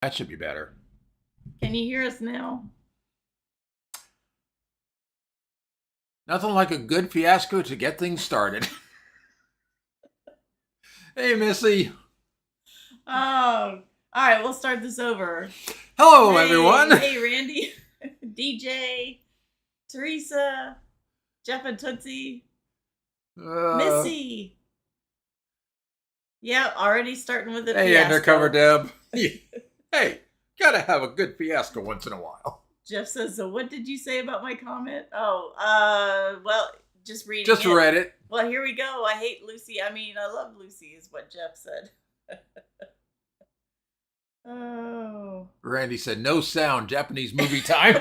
That should be better. Can you hear us now? Nothing like a good fiasco to get things started. Hey, Missy. Oh, all right. We'll start this over. Hello, Hey, everyone. Hey, Randy, DJ, Teresa, Jeff and Tootsie, Missy. Yeah, already starting with the Hey, fiasco. Undercover Deb. Hey, gotta have a good fiasco once in a while. Jeff says, so what did you say about my comment? Oh, well, just reading Just read it. Well, here we go. I hate Lucy. I mean, I love Lucy is what Jeff said. Oh. Randy said, no sound, Japanese movie time.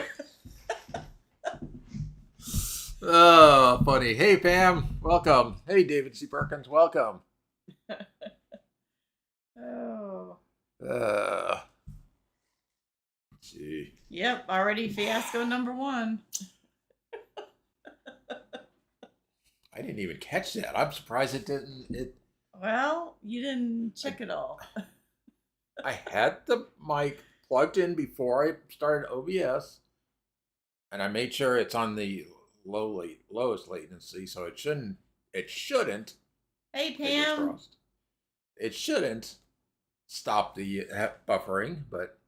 Oh, funny. Hey, Pam. Welcome. Hey, David C. Perkins. Welcome. Oh. Let's see. Yep, already fiasco number 1. I didn't even catch that. I'm surprised it didn't. Well, you didn't check it all. I had the mic plugged in before I started OBS, and I made sure it's on the lowest latency, so it shouldn't. Hey, Pam. It shouldn't stop the buffering, but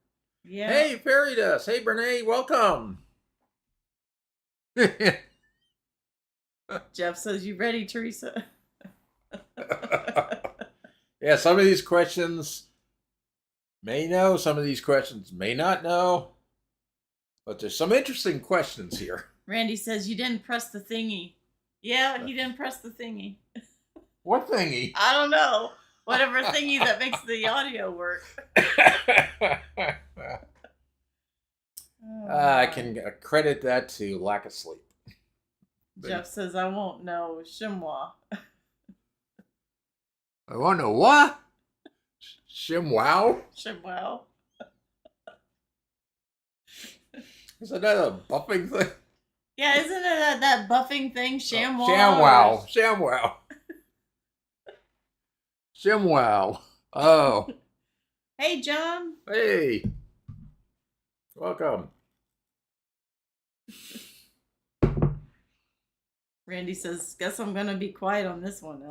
yeah. Hey, Fairy Dust. Hey, Brene, welcome. Jeff says, you ready, Teresa? Yeah, some of these questions may know, some of these questions may not know, but there's some interesting questions here. Randy says, you didn't press the thingy. Yeah, he didn't press the thingy. What thingy? I don't know. Whatever thingy that makes the audio work. I can credit that to lack of sleep. Jeff says, I won't know Shimwa. I want to know what? Shimwow? Shimwow. Isn't that a buffing thing? Yeah, isn't it that buffing thing? Shamwow? Shamwow. Shamwow. Shimwow. Oh. Hey, John. Hey. Welcome. Randy says, guess I'm going to be quiet on this one.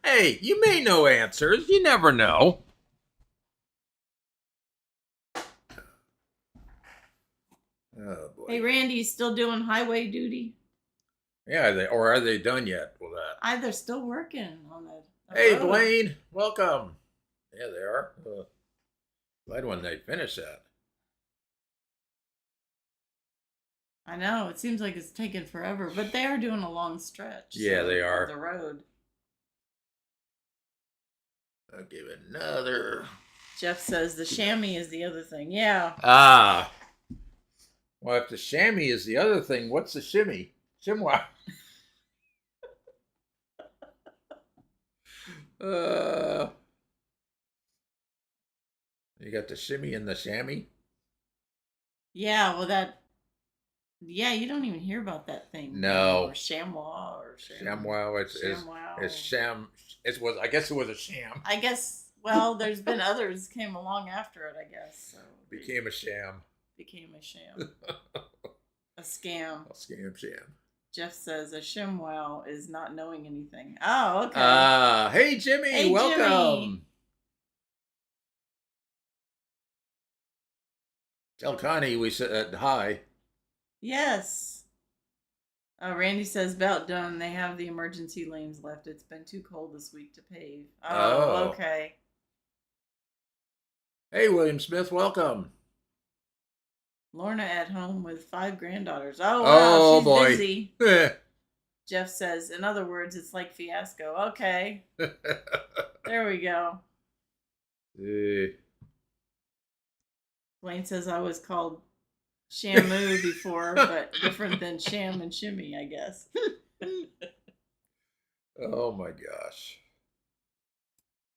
Hey, you may know answers. You never know. Oh, boy. Hey, Randy's still doing highway duty? Yeah, are they done yet with that? They're still working on it. Hey, Blaine. Welcome. Yeah, they are. Glad when they finish that. I know. It seems like it's taken forever, but they are doing a long stretch. Yeah, they are. The road. I'll give it another. Jeff says the chamois is the other thing. Yeah. Ah. Well, if the chamois is the other thing, what's the shimmy? Shimwa. You got the shimmy and the chamois? Yeah, well yeah, you don't even hear about that thing. No. Or ShamWow or ShamWow. It's sham. I guess it was a sham. I guess. Well, there's been others came along after it. I guess. So became a sham. Became a sham. A scam. A scam sham. Jeff says a ShamWow is not knowing anything. Oh, okay. Hey Jimmy, hey, welcome. Jimmy. Tell Connie we said hi. Yes. Randy says about done. They have the emergency lanes left. It's been too cold this week to pave. Oh. Okay. Hey, William Smith, welcome. Lorna at home with 5 granddaughters. Oh, wow, she's boy. Busy. Jeff says, in other words, it's like fiasco. Okay. There we go. Blaine says I was called Shamu before, but different than Sham and Shimmy, I guess. Oh my gosh.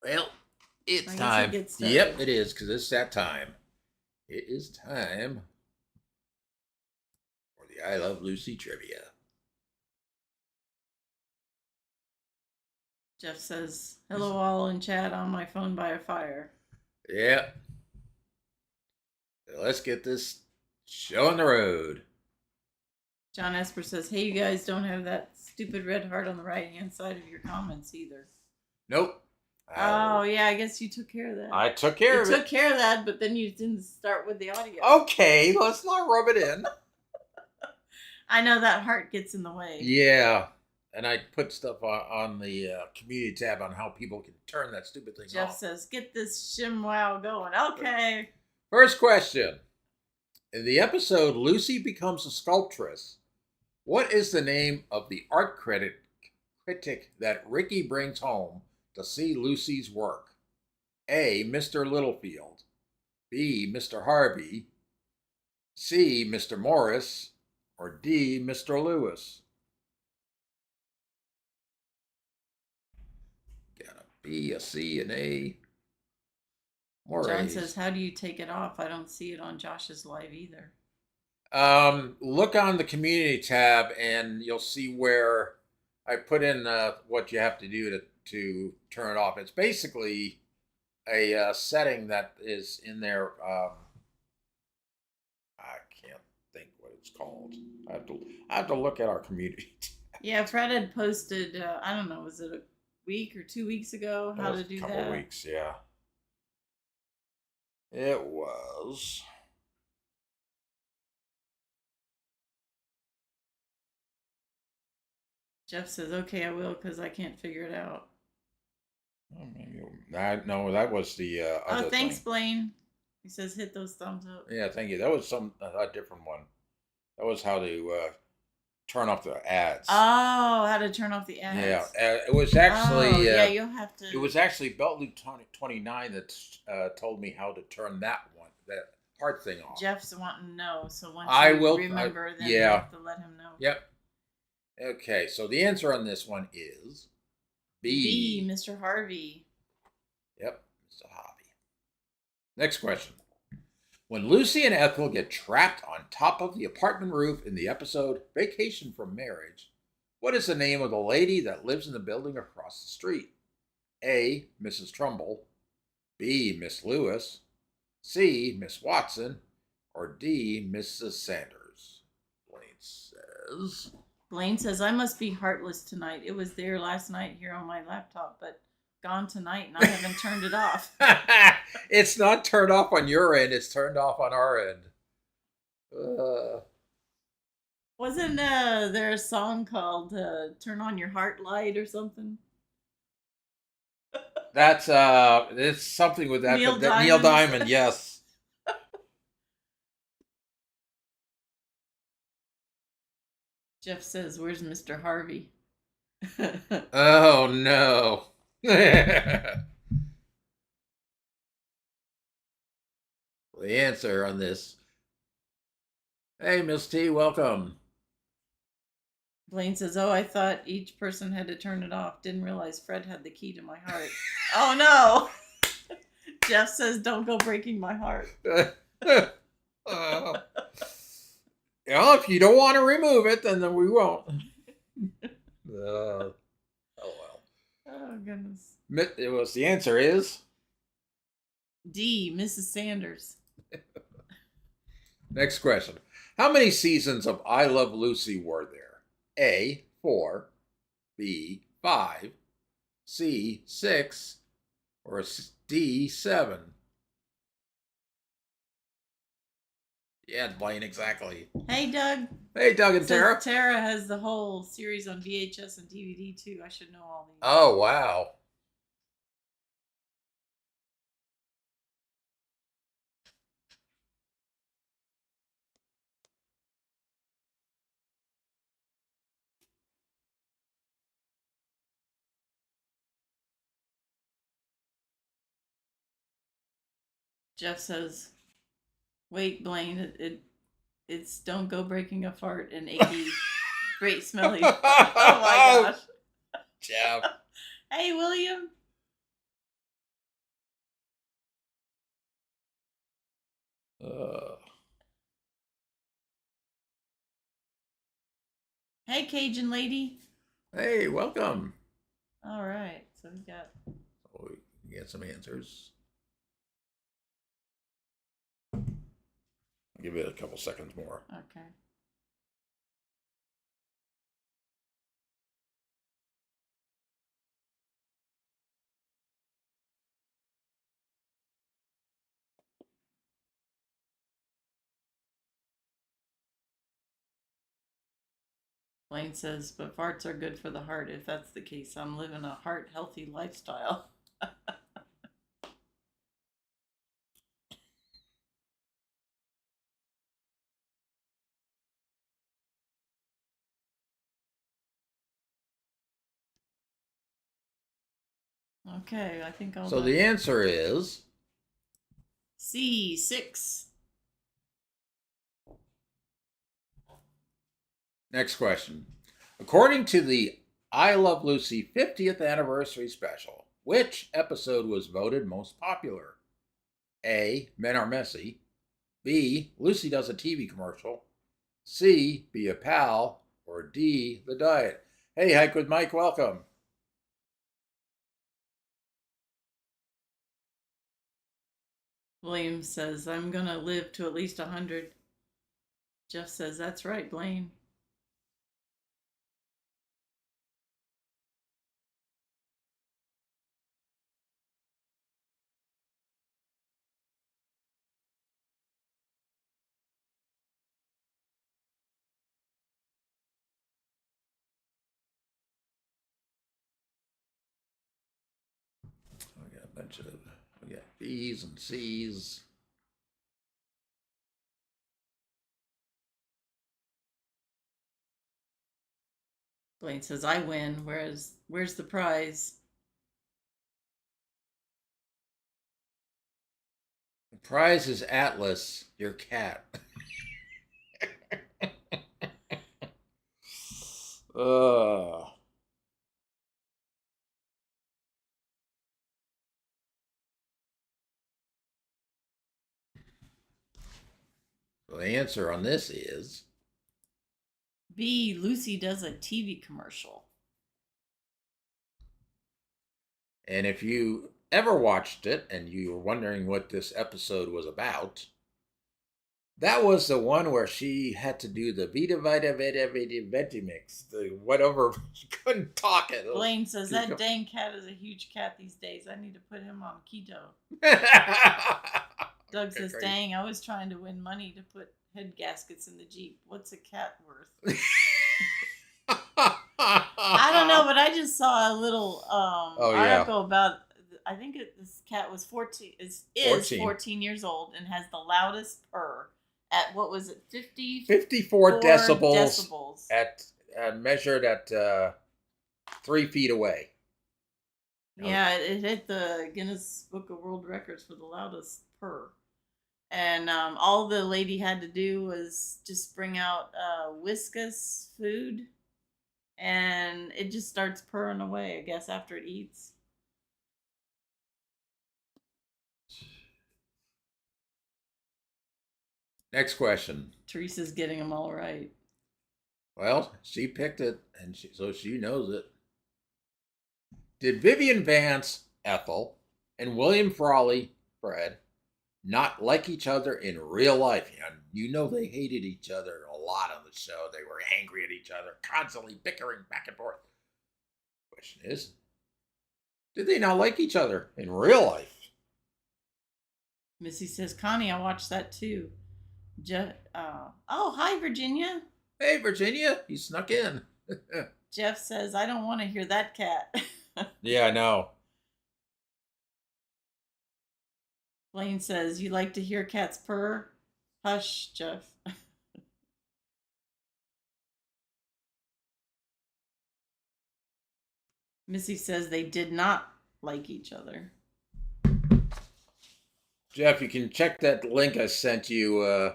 Well, it's time. Yep, it is, because it's that time. It is time for the I Love Lucy trivia. Jeff says, hello all in chat on my phone by a fire. Yeah. Let's get this show on the road. John Esper says, "Hey, you guys don't have that stupid red heart on the right-hand side of your comments either." Nope. Oh, yeah, I guess you took care of that. I took care of it. You took care of that, but then you didn't start with the audio. Okay, let's not rub it in. I know that heart gets in the way. Yeah. And I put stuff on the community tab on how people can turn that stupid thing Jeff off. says, "Get this ShimWow going." Okay. First question. In the episode Lucy Becomes a Sculptress, what is the name of the art critic that Ricky brings home to see Lucy's work? A. Mr. Littlefield. B. Mr. Harvey. C. Mr. Morris. Or D. Mr. Lewis? Got a B, a C, an A. More John A's. says, "How do you take it off? I don't see it on Josh's live either." Look on the community tab and you'll see where I put in what you have to do to turn it off. It's basically a setting that is in there. I can't think what it's called. I have to look at our community tab. Yeah, Fred had posted, I don't know, was it a week or 2 weeks ago, how to do that? A couple weeks, yeah. It was. Jeff says, "Okay, I will, because I can't figure it out." Oh, maybe no, that was the other Thanks, thing. Blaine. He says, "Hit those thumbs up." Yeah, thank you. That was a different one. That was how to turn off the ads. Oh, how to turn off the ads. Yeah, it was actually. yeah, you'll have to. It was actually Belt Loop 29 that told me how to turn that heart thing off. Jeff's wanting to know, so once I you will remember, then yeah. you have to let him know. Yep. Okay, so the answer on this one is B. B, Mr. Harvey. Yep, Mr. Harvey. Next question. When Lucy and Ethel get trapped on top of the apartment roof in the episode Vacation from Marriage, what is the name of the lady that lives in the building across the street? A. Mrs. Trumbull. B. Miss Lewis. C. Miss Watson. Or D. Mrs. Sanders? Blaine says, "I must be heartless tonight. It was there last night here on my laptop, but gone tonight, and I haven't turned it off." It's not turned off on your end. It's turned off on our end. Wasn't there a song called "Turn on Your Heart Light" or something? That's it's something with that. Neil Neil Diamond, yes. Jeff says, "Where's Mr. Harvey?" Oh no. The answer on this. Hey, Miss T, welcome. Blaine says, "Oh, I thought each person had to turn it off. Didn't realize Fred had the key to my heart." Oh no. Jeff says, "Don't go breaking my heart." Well, if you don't want to remove it, then we won't. Oh well. Oh goodness. The answer is D, Mrs. Sanders. Next question. How many seasons of I Love Lucy were there? A, 4, B, 5, C, 6, or D, 7? Yeah, Blaine, exactly. Hey, Doug. Hey, Doug and Tara. Tara has the whole series on VHS and DVD, too. I should know all these. Oh, wow. Jeff says, "Wait, Blaine, it's Don't Go Breaking a Fart and Achy, Great Smelly." Oh my gosh. Jeff. Hey, William. Hey, Cajun lady. Hey, welcome. All right, so we got. Oh, we get some answers. Give it a couple seconds more. Okay. Blaine says, but farts are good for the heart. If that's the case, I'm living a heart healthy lifestyle. Okay, I think I'll. So the answer is C6. next question. According to the I Love Lucy 50th anniversary special, which episode was voted most popular? A. Men Are Messy. B. Lucy Does a TV Commercial. C. Be a Pal. Or D. The Diet. Hey, Hike with Mike, welcome. William says, I'm going to live to at least 100. Jeff says, that's right, Blaine. We got a bunch of, we got B's and C's. Blaine says, I win. Where's the prize? The prize is Atlas, your cat. Ugh. So the answer on this is B. Lucy Does a TV Commercial. And if you ever watched it and you were wondering what this episode was about, that was the one where she had to do the Vita Vita Vita Vita Ventimix, the whatever, she couldn't talk it. Blaine says, that dang cat is a huge cat these days. I need to put him on keto. Doug says, dang, I was trying to win money to put head gaskets in the Jeep. What's a cat worth? I don't know, but I just saw a little article about, I think this cat was 14 years old and has the loudest purr at, what was it, 54 decibels at measured at 3 feet away. Yeah, it hit the Guinness Book of World Records for the loudest purr. And all the lady had to do was just bring out Whiskas food, and it just starts purring away, I guess, after it eats. Next question. Teresa's getting them all right. Well, she picked it, and so she knows it. Did Vivian Vance, Ethel, and William Frawley, Fred, not like each other in real life? And you know they hated each other a lot on the show. They were angry at each other, constantly bickering back and forth. Question is, did they not like each other in real life? Missy says, Connie, I watched that too. Oh, hi, Virginia. Hey, Virginia, you snuck in. Jeff says, I don't want to hear that cat. Yeah, I know. Blaine says, you like to hear cats purr? Hush, Jeff. Missy says they did not like each other. Jeff, you can check that link I sent you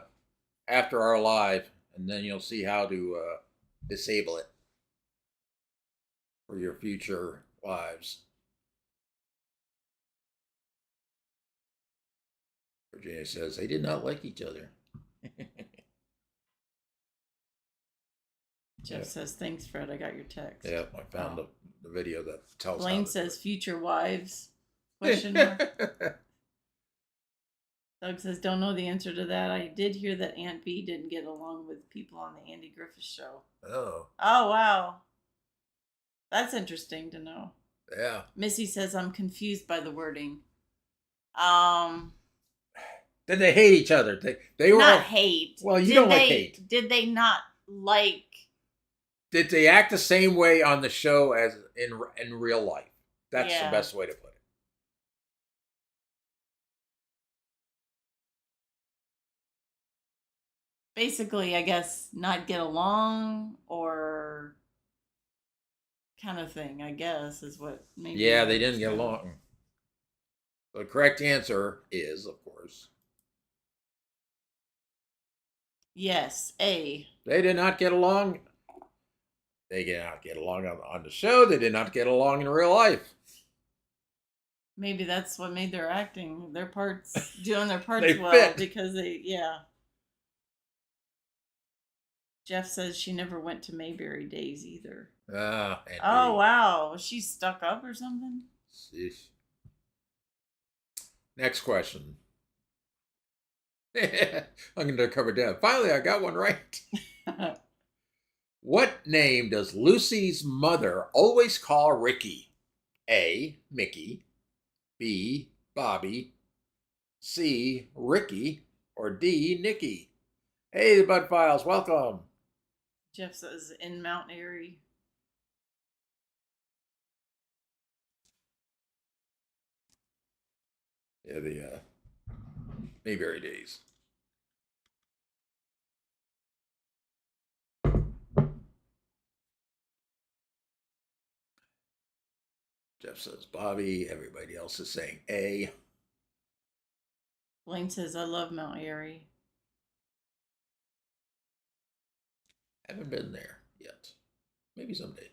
after our live, and then you'll see how to disable it for your future lives. Virginia says they did not like each other. Jeff says, thanks, Fred. I got your text. Yeah, I found the video that tells. Blaine says, future wives? Question mark. Doug says, don't know the answer to that. I did hear that Aunt B didn't get along with people on the Andy Griffith Show. Oh. Oh, wow. That's interesting to know. Yeah. Missy says, I'm confused by the wording. Um, Did they hate each other? They were not hate. Well, you don't like hate. Did they not like? Did they act the same way on the show as in real life? That's the best way to put it. Basically, I guess not get along or kind of thing, I guess, is what maybe. Yeah, they didn't get along. The correct answer is, of course, yes, A. They did not get along. They did not get along on the show. They did not get along in real life. Maybe that's what made their acting, their parts, doing their parts They well fit. because yeah. Jeff says she never went to Mayberry Days either. Oh, wow. Was she stuck up or something? Sheesh. Next question. I'm going to cover down. Finally, I got one right. What name does Lucy's mother always call Ricky? A, Mickey. B, Bobby. C, Ricky. Or D, Nicky? Hey, the Bud Files, welcome. Jeff says in Mount Airy. Yeah, the Mayberry Days. Jeff says Bobby. Everybody else is saying A. Blaine says, I love Mount Airy. Haven't been there yet. Maybe someday.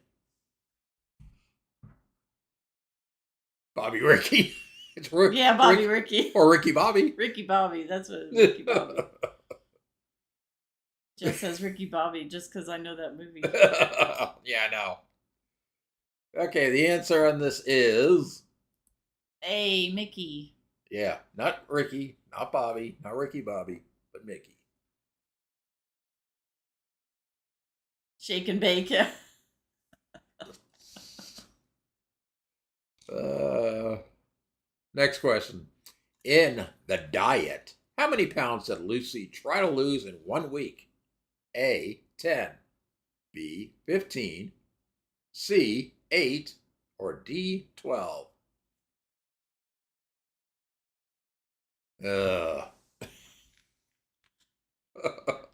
Bobby Ricky. It's yeah, Bobby Ricky. Or Ricky Bobby. Ricky Bobby. That's what it is, Ricky Bobby. Jeff says Ricky Bobby just because I know that movie. Yeah, I know. Okay, the answer on this is A, Mickey. Yeah, not Ricky, not Bobby, not Ricky Bobby, but Mickey. Shake and bake. Next question. In the diet, how many pounds did Lucy try to lose in 1 week? A, 10. B, 15. C, 8. Or D, 12.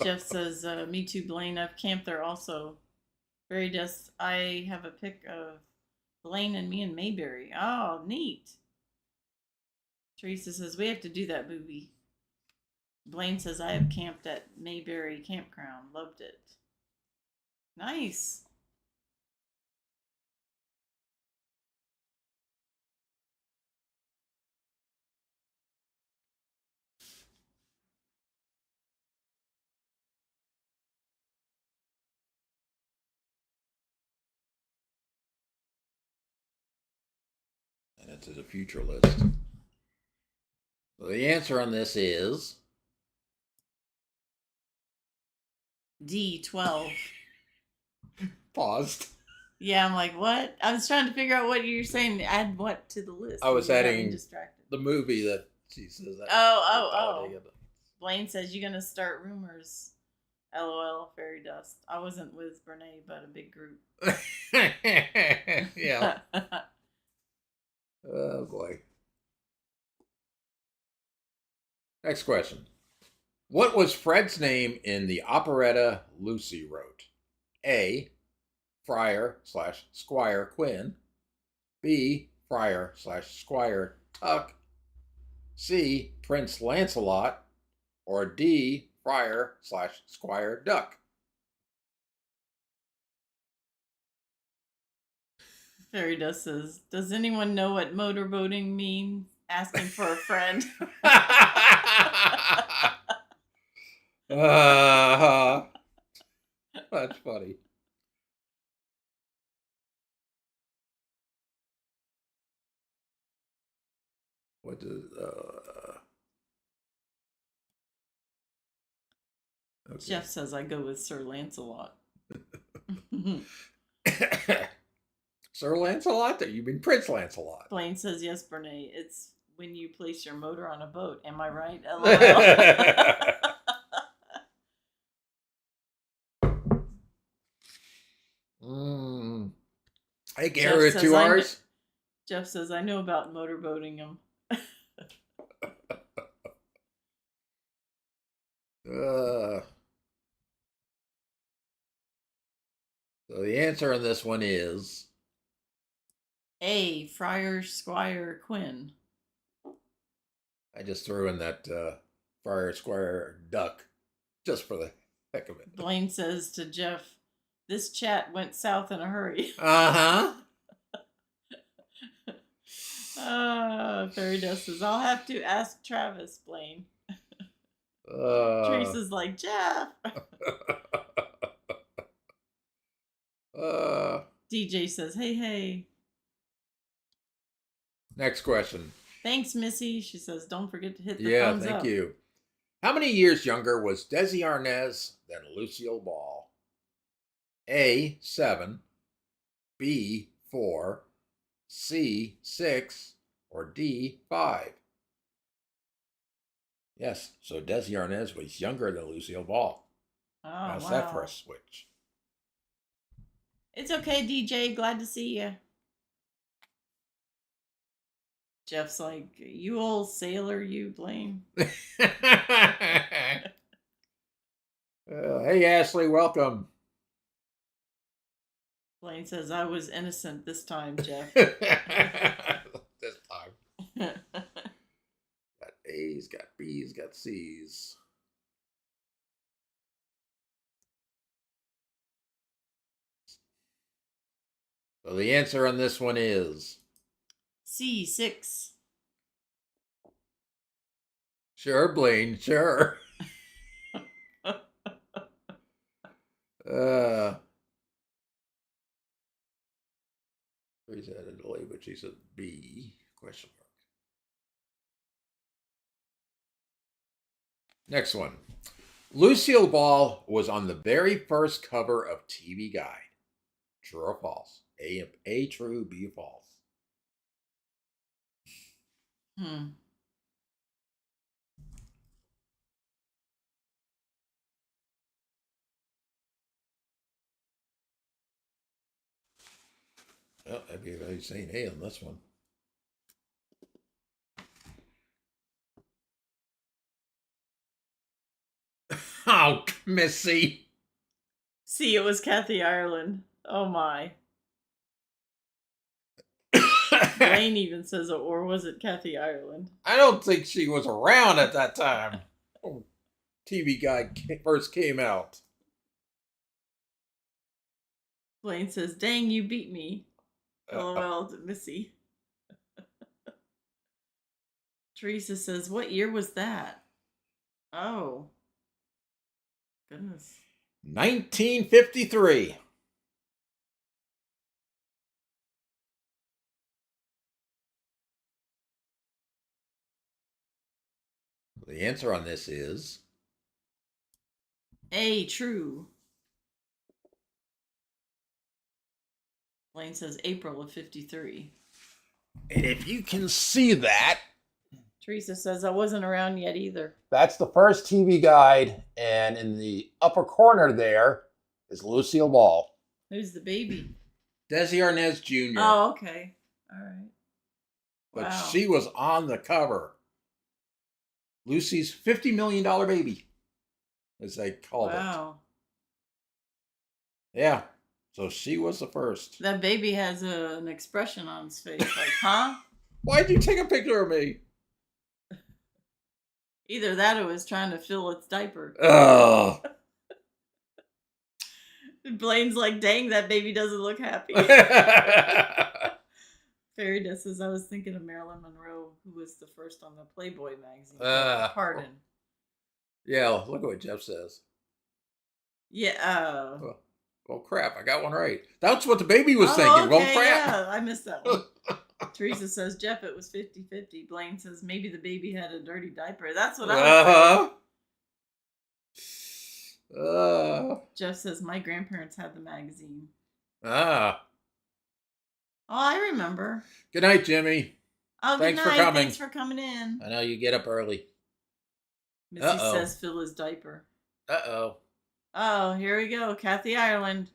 Jeff says, me too, Blaine. I've camped there also. Very just. I have a pic of Blaine and me in Mayberry. Oh, neat. Teresa says, we have to do that movie. Blaine says, I have camped at Mayberry Campground. Loved it. Nice. And it's a future list. So the answer on this is D, 12. Paused. Yeah, I'm like, what? I was trying to figure out what you're saying. Add what to the list? I was adding distracted. The movie that she says that. Oh. Blaine says you're gonna start rumors. LOL, fairy dust. I wasn't with Brene, but a big group. Yeah. Oh boy. Next question. What was Fred's name in the operetta Lucy wrote? A, Friar/Squire Quinn. B, Friar/Squire Tuck. C, Prince Lancelot. Or D, Friar/Squire Duck. Fairy dust says, does anyone know what motorboating means? Asking for a friend. That's funny. What does Okay. Jeff says I go with Sir Lancelot. Sir Lancelot? You mean Prince Lancelot? Blaine says yes, Brene. It's when you place your motor on a boat. Am I right? LOL. Hey, Gary, with 2 R's. Jeff says I know about motorboating him. So the answer on this one is A. Friar Squire Quinn. I just threw in that Friar Squire duck just for the heck of it. Blaine says to Jeff, this chat went south in a hurry. Fairy Dust says, I'll have to ask Travis, Blaine. Teresa's like, Jeff. DJ says, hey. Next question. Thanks, Missy. She says, don't forget to hit the thumbs up. Yeah, thank you. How many years younger was Desi Arnaz than Lucille Ball? A, 7, B, 4, C, 6, or D, 5? Yes, so Desi Arnaz was younger than Lucille Ball. Oh, How's wow. that for a switch? It's okay, DJ. Glad to see you. Jeff's like, you old sailor, you, Blaine. Hey, Ashley, welcome. Blaine says, I was innocent this time, Jeff. This time. Got A's, got B's, got C's. So the answer on this one is C6. Sure, Blaine, sure. She's had a delay, but she said B, question mark. Next one. Lucille Ball was on the very first cover of TV Guide. True or false? A true, B false. Well, I'd be saying A on this one. Oh, Missy. See, it was Kathy Ireland. Oh, my. Blaine even says, or was it Kathy Ireland? I don't think she was around at that time. TV Guide first came out. Blaine says, dang, you beat me. LOL to Missy. Teresa says, what year was that? Oh. Goodness. 1953. The answer on this is A, true. Blaine says April of 53. And if you can see that, Teresa says I wasn't around yet either. that's the first TV Guide, and in the upper corner there is Lucille Ball. Who's the baby? Desi Arnaz Jr. Oh, okay. All right. But wow. she was on the cover. Lucy's $50 million baby, as they called it. Wow. Yeah. So she was the first. That baby has an expression on his face like, huh? Why'd you take a picture of me? Either that or it was trying to fill its diaper. Oh. Blaine's like, dang, that baby doesn't look happy. Fairy Dust says, I was thinking of Marilyn Monroe, who was the first on the Playboy magazine. Pardon. Yeah, look at what Jeff says. Yeah. Well, crap, I got one right. That's what the baby was thinking. Okay, Well, crap. Yeah, I missed that one. Teresa says, Jeff, it was 50-50. Blaine says, maybe the baby had a dirty diaper. That's what I was Jeff says my grandparents had the magazine. Ah. Oh, I remember. Good night, Jimmy. Oh, Thanks good night. for coming. Thanks for coming in. I know you get up early. Missy says fill his diaper. Uh-oh. Oh, here we go. Kathy Ireland.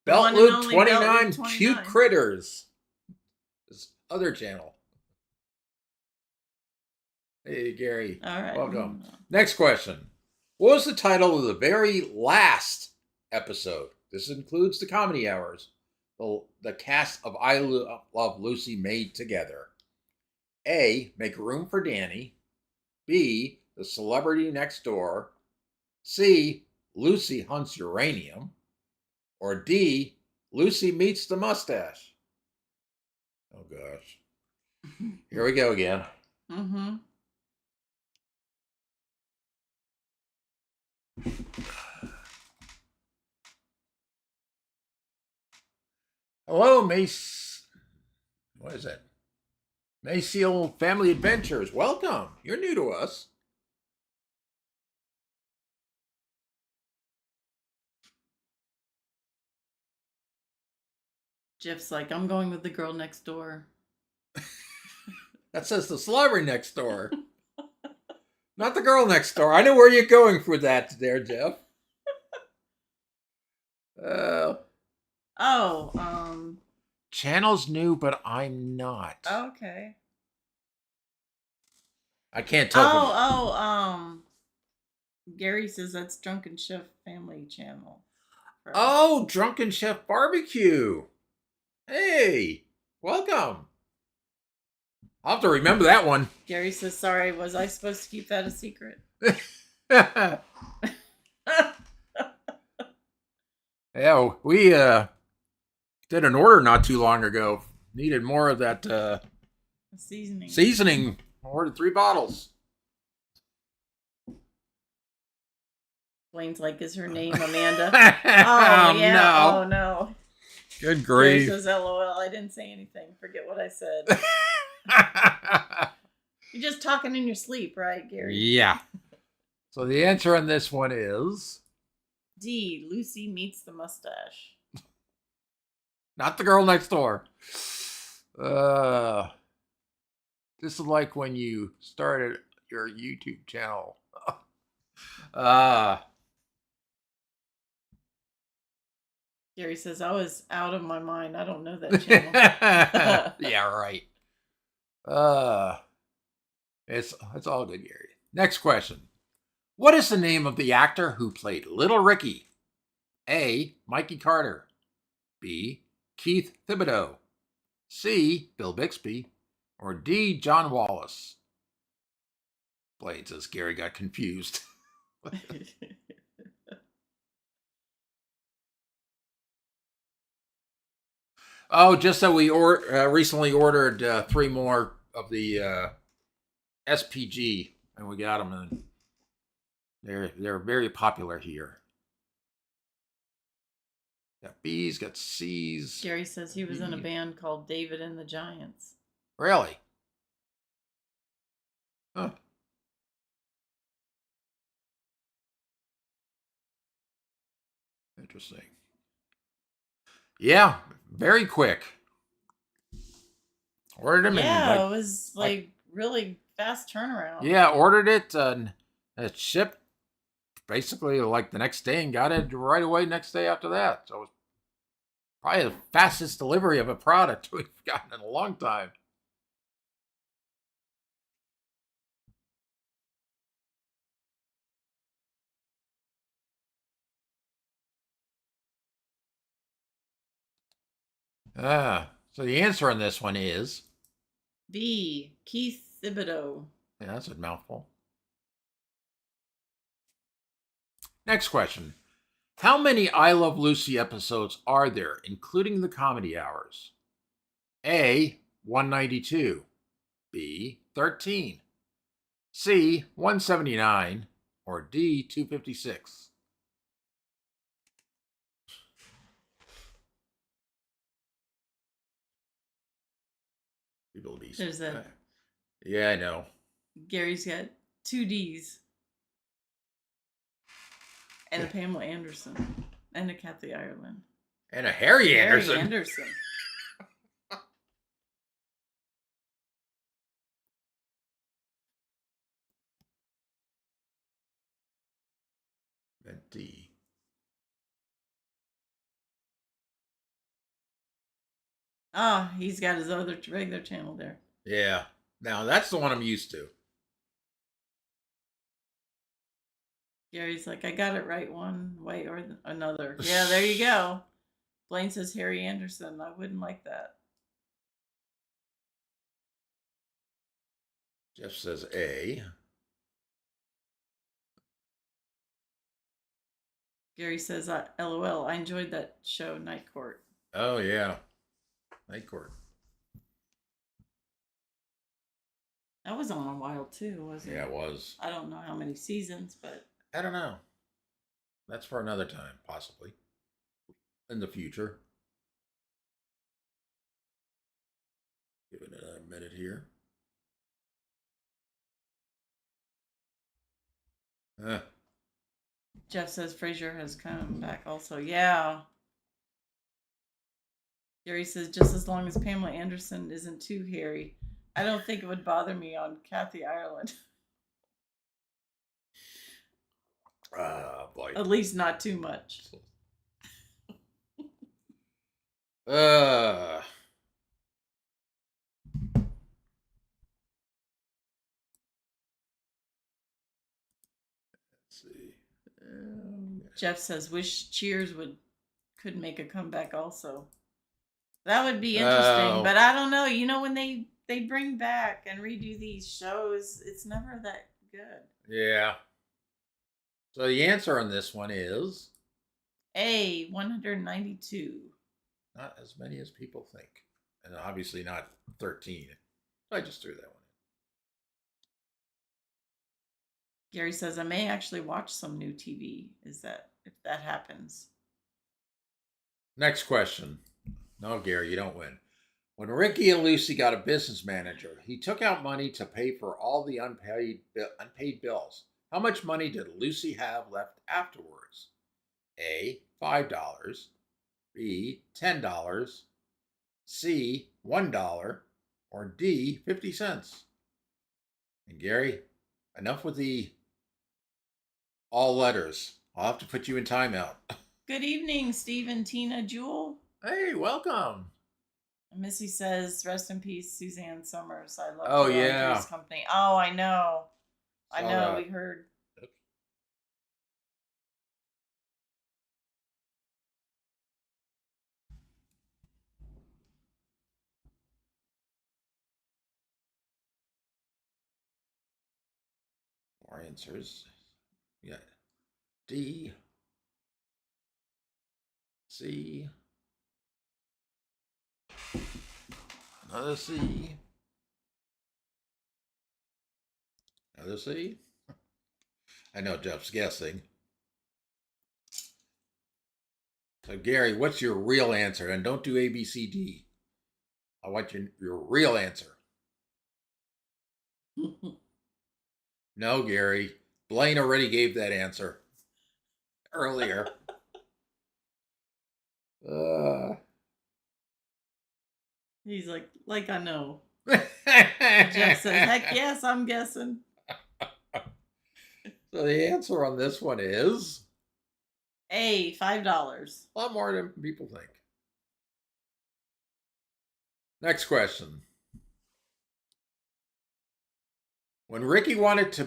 Belt Loop 29 Cute Critters. This other channel. Hey, Gary. All right. Welcome. Next question. What was the title of the very last episode? This includes the comedy hours the cast of I Love Lucy made together. A, Make Room for Danny. B, The Celebrity Next Door. C, Lucy Hunts Uranium. Or D, Lucy Meets the Mustache. Oh, gosh. Here we go again. Mm-hmm. Hello, Mace. What is it? Mayseal Family Adventures. Welcome. You're new to us. Jeff's like, I'm going with the girl next door. That says the celebrity next door. Not the girl next door. I know where you're going for that there, Jeff. Channel's new, but I'm not. Okay. I can't tell. Gary says that's Drunken Chef Family Channel. Right. Oh, Drunken Chef Barbecue. Hey, welcome. I'll have to remember that one. Gary says, sorry, was I supposed to keep that a secret? Yeah, we did an order not too long ago. Needed more of that seasoning. Ordered 3 bottles. Blaine's like, is her name Amanda? Oh, yeah. No. Oh, no. Good grief. Gary says, LOL, I didn't say anything. Forget what I said. You're just talking in your sleep, right, Gary? Yeah. So the answer on this one is... D, Lucy Meets the Mustache. Not the girl next door. This is like when you started your YouTube channel. Gary says, I was out of my mind. I don't know that channel. Yeah, right. It's all good, Gary. Next question. What is the name of the actor who played Little Ricky? A, Mikey Carter. B, Keith Thibodeau. C, Bill Bixby. Or D, John Wallace. Blade says Gary got confused. Oh, just so we recently ordered 3 more of the SPG, and we got them, and they're very popular here. Got B's, got C's. Gary says he was in a band called David and the Giants. Really? Huh. Interesting. Yeah, very quick. Ordered them. Yeah, it was like really fast turnaround. Yeah, ordered it and it shipped basically like the next day and got it right away next day after that. So it was probably the fastest delivery of a product we've gotten in a long time. So the answer on this one is B, Keith Thibodeau. Yeah, that's a mouthful. Next question. How many I Love Lucy episodes are there, including the comedy hours? A, 192. B, 13. C, 179. Or D, 256. There's a... Yeah, I know. Gary's got 2 D's. And a Pamela Anderson. And a Kathy Ireland. And a Harry Anderson. Harry Anderson. And D. Oh, he's got his other regular channel there. Yeah. Now, that's the one I'm used to. Gary's like, I got it right one way or another. Yeah, there you go. Blaine says Harry Anderson. I wouldn't like that. Jeff says A. Gary says, LOL, I enjoyed that show, Night Court. Oh, yeah. Night Court. That was on a while, too, wasn't it? Yeah, it was. I don't know how many seasons, but... I don't know. That's for another time, possibly. In the future. Give it another minute here. Jeff says Frasier has come back also. Yeah. Gary says, just as long as Pamela Anderson isn't too hairy, I don't think it would bother me on Kathy Ireland. Boy. At least not too much. See. Jeff says, wish Cheers could make a comeback also. That would be interesting, but I don't know. You know, when they bring back and redo these shows, it's never that good. Yeah. So the answer on this one is A, 192. not as many as people think. And obviously not 13. I just threw that one in. Gary says, I may actually watch some new TV. If that happens. Next question. No, Gary, you don't win. When Ricky and Lucy got a business manager, he took out money to pay for all the unpaid bills. How much money did Lucy have left afterwards? A, $5. B, $10. C, $1. Or D, 50 cents. And Gary, enough with the all letters. I'll have to put you in timeout. Good evening, Stephen, Tina, Jewel. Hey, welcome. Missy says, rest in peace, Suzanne Summers. I love Oh, the yeah. Rogers Company. Oh, I know. I Saw know. that. We heard. Oops. More answers. Yeah. D. C. Another C. Another C. I know Jeff's guessing. So Gary, what's your real answer? And don't do A, B, C, D. I want your real answer. No, Gary. Blaine already gave that answer earlier. He's like I know. Jeff says, heck yes, I'm guessing. So the answer on this one is A, $5. a lot more than people think. Next question. When Ricky wanted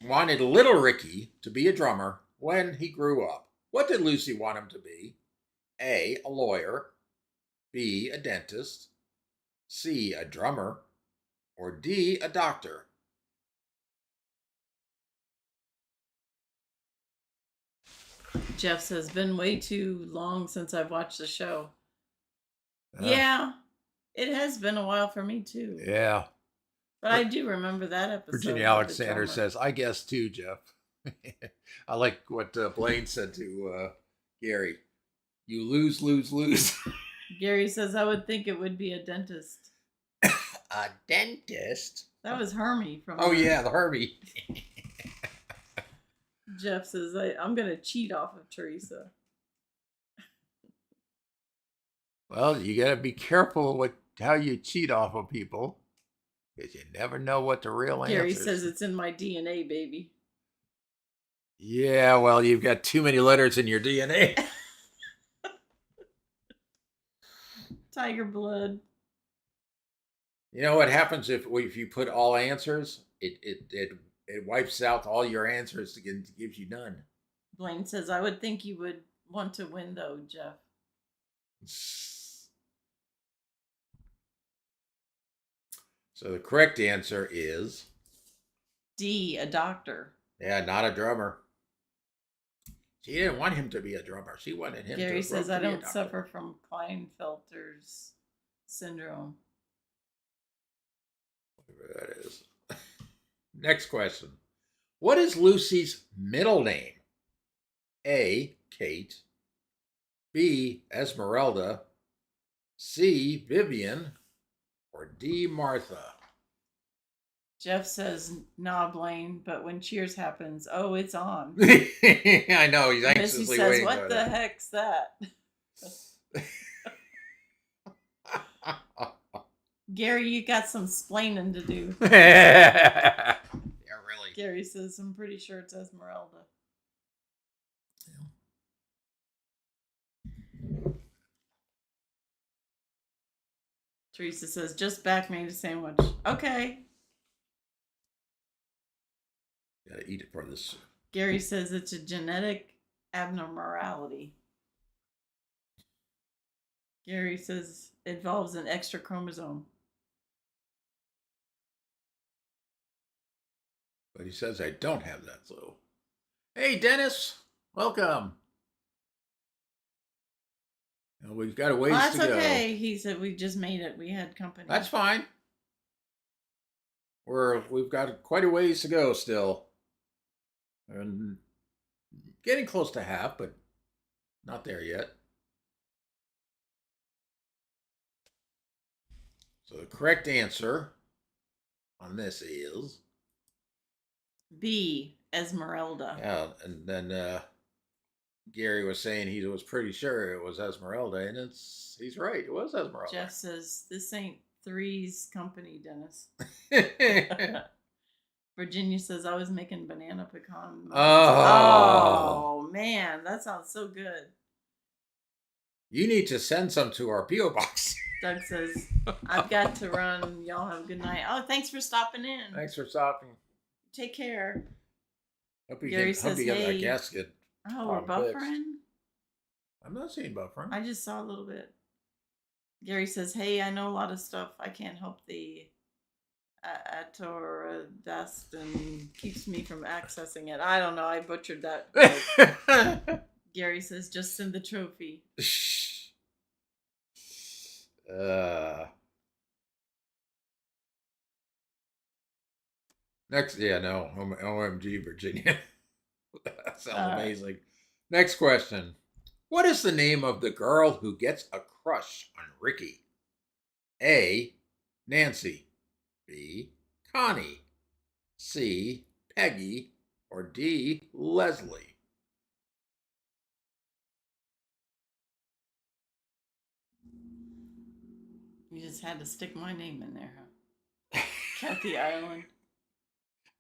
little Ricky to be a drummer when he grew up, what did Lucy want him to be? A, a lawyer. B, a dentist. C, a drummer. Or D, a doctor. Jeff says, been way too long since I've watched the show. Yeah, it has been a while for me too. Yeah. But I do remember that episode. Virginia Alexander says, I guess too, Jeff. I like what Blaine said to Gary. You lose, lose, lose. Gary says, I would think it would be a dentist. A dentist? That was Hermie from... Oh, yeah, the Herbie. Jeff says, I'm going to cheat off of Teresa. Well, you got to be careful with how you cheat off of people, because you never know what the real answer Gary is. says it's in my DNA, baby. Yeah, well, you've got too many letters in your DNA. Tiger blood. You know what happens if you put all answers? It wipes out all your answers and gives you none. Blaine says, I would think you would want to win, though, Jeff. So the correct answer is D, a doctor. Yeah, not a drummer. She didn't want him to be a drummer. She wanted him Gary to says, be I a don't doctor. suffer from Klinefelter's syndrome. Whatever that is. Next question. What is Lucy's middle name? A, Kate. B, Esmeralda. C, Vivian. Or D, Martha? Jeff says, nah, Blaine, but when Cheers happens, oh, it's on. I know, he's anxiously Missy says, waiting what for the that. heck's that? Gary, you got some splaining to do. Yeah, really. Gary says, I'm pretty sure it's Esmeralda. Teresa says, just back made a sandwich. Okay. Gotta eat it for this. Gary says it's a genetic abnormality. Gary says it involves an extra chromosome. But he says I don't have that, so. Hey, Dennis, welcome. You know, we've got a ways That's to go. okay. He said we just made it. We had company. That's fine. We've got quite a ways to go still. And getting close to half, but not there yet. So the correct answer on this is B, Esmeralda. Yeah, and then Gary was saying he was pretty sure it was Esmeralda, and he's right. It was Esmeralda. Jeff says this ain't Three's company, Dennis. Virginia says I was making banana pecan. Oh man, that sounds so good. You need to send some to our P.O. box. Doug says I've got to run. Y'all have a good night. Oh, thanks for stopping in. Thanks for stopping. Take care. Hope you Gary get says, that hey. gasket. Oh, we're buffering? I'm not seeing buffering. I just saw a little bit. Gary says, hey, I know a lot of stuff. I can't help the Ator dust and keeps me from accessing it. I don't know. I butchered that. Gary says, just send the trophy. Next, yeah, no. OMG, Virginia. That sounds amazing. Next question. What is the name of the girl who gets a crush on Ricky? A, Nancy. B, Connie. C, Peggy. Or D, Leslie? You just had to stick my name in there, huh? Kathy Ireland.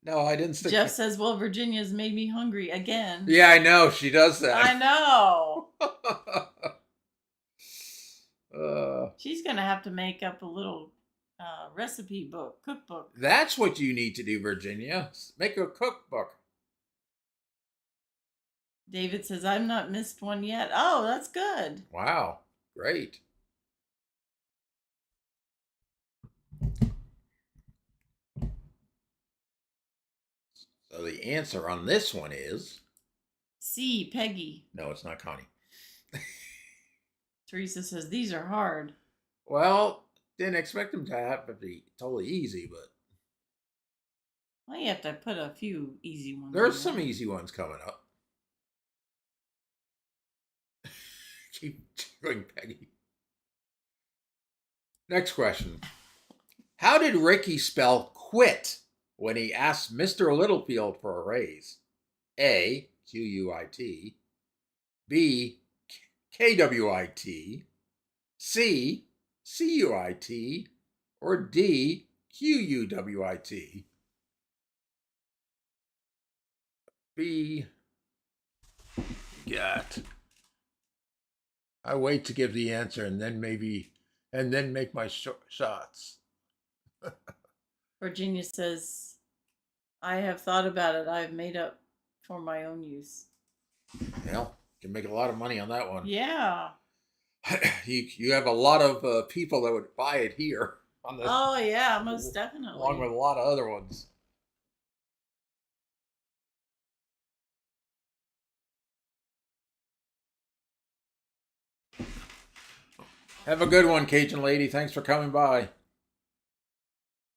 No, I didn't stick. Jeff says, well, Virginia's made me hungry again. Yeah, I know. She does that. I know. She's going to have to make up a little recipe book, cookbook. That's what you need to do, Virginia. Make a cookbook. David says, I've not missed one yet. Oh, that's good. Wow. Great. So the answer on this one is C, Peggy. No, it's not Connie. Teresa says these are hard. Well, didn't expect them to have to be totally easy, but well, you have to put a few easy ones. There's some easy ones coming up. Keep going, Peggy. Next question. How did Ricky spell quit when he asked Mr. Littlefield for a raise? A. Quit, B. Kwit, C. Cuit, or D. Quwit? B. Got. I wait to give the answer and then make my shots. Virginia says, I have thought about it. I've made up for my own use. Well, you can make a lot of money on that one. Yeah. You have a lot of people that would buy it here on this. Oh, yeah, most definitely. Along with a lot of other ones. Have a good one, Cajun lady. Thanks for coming by.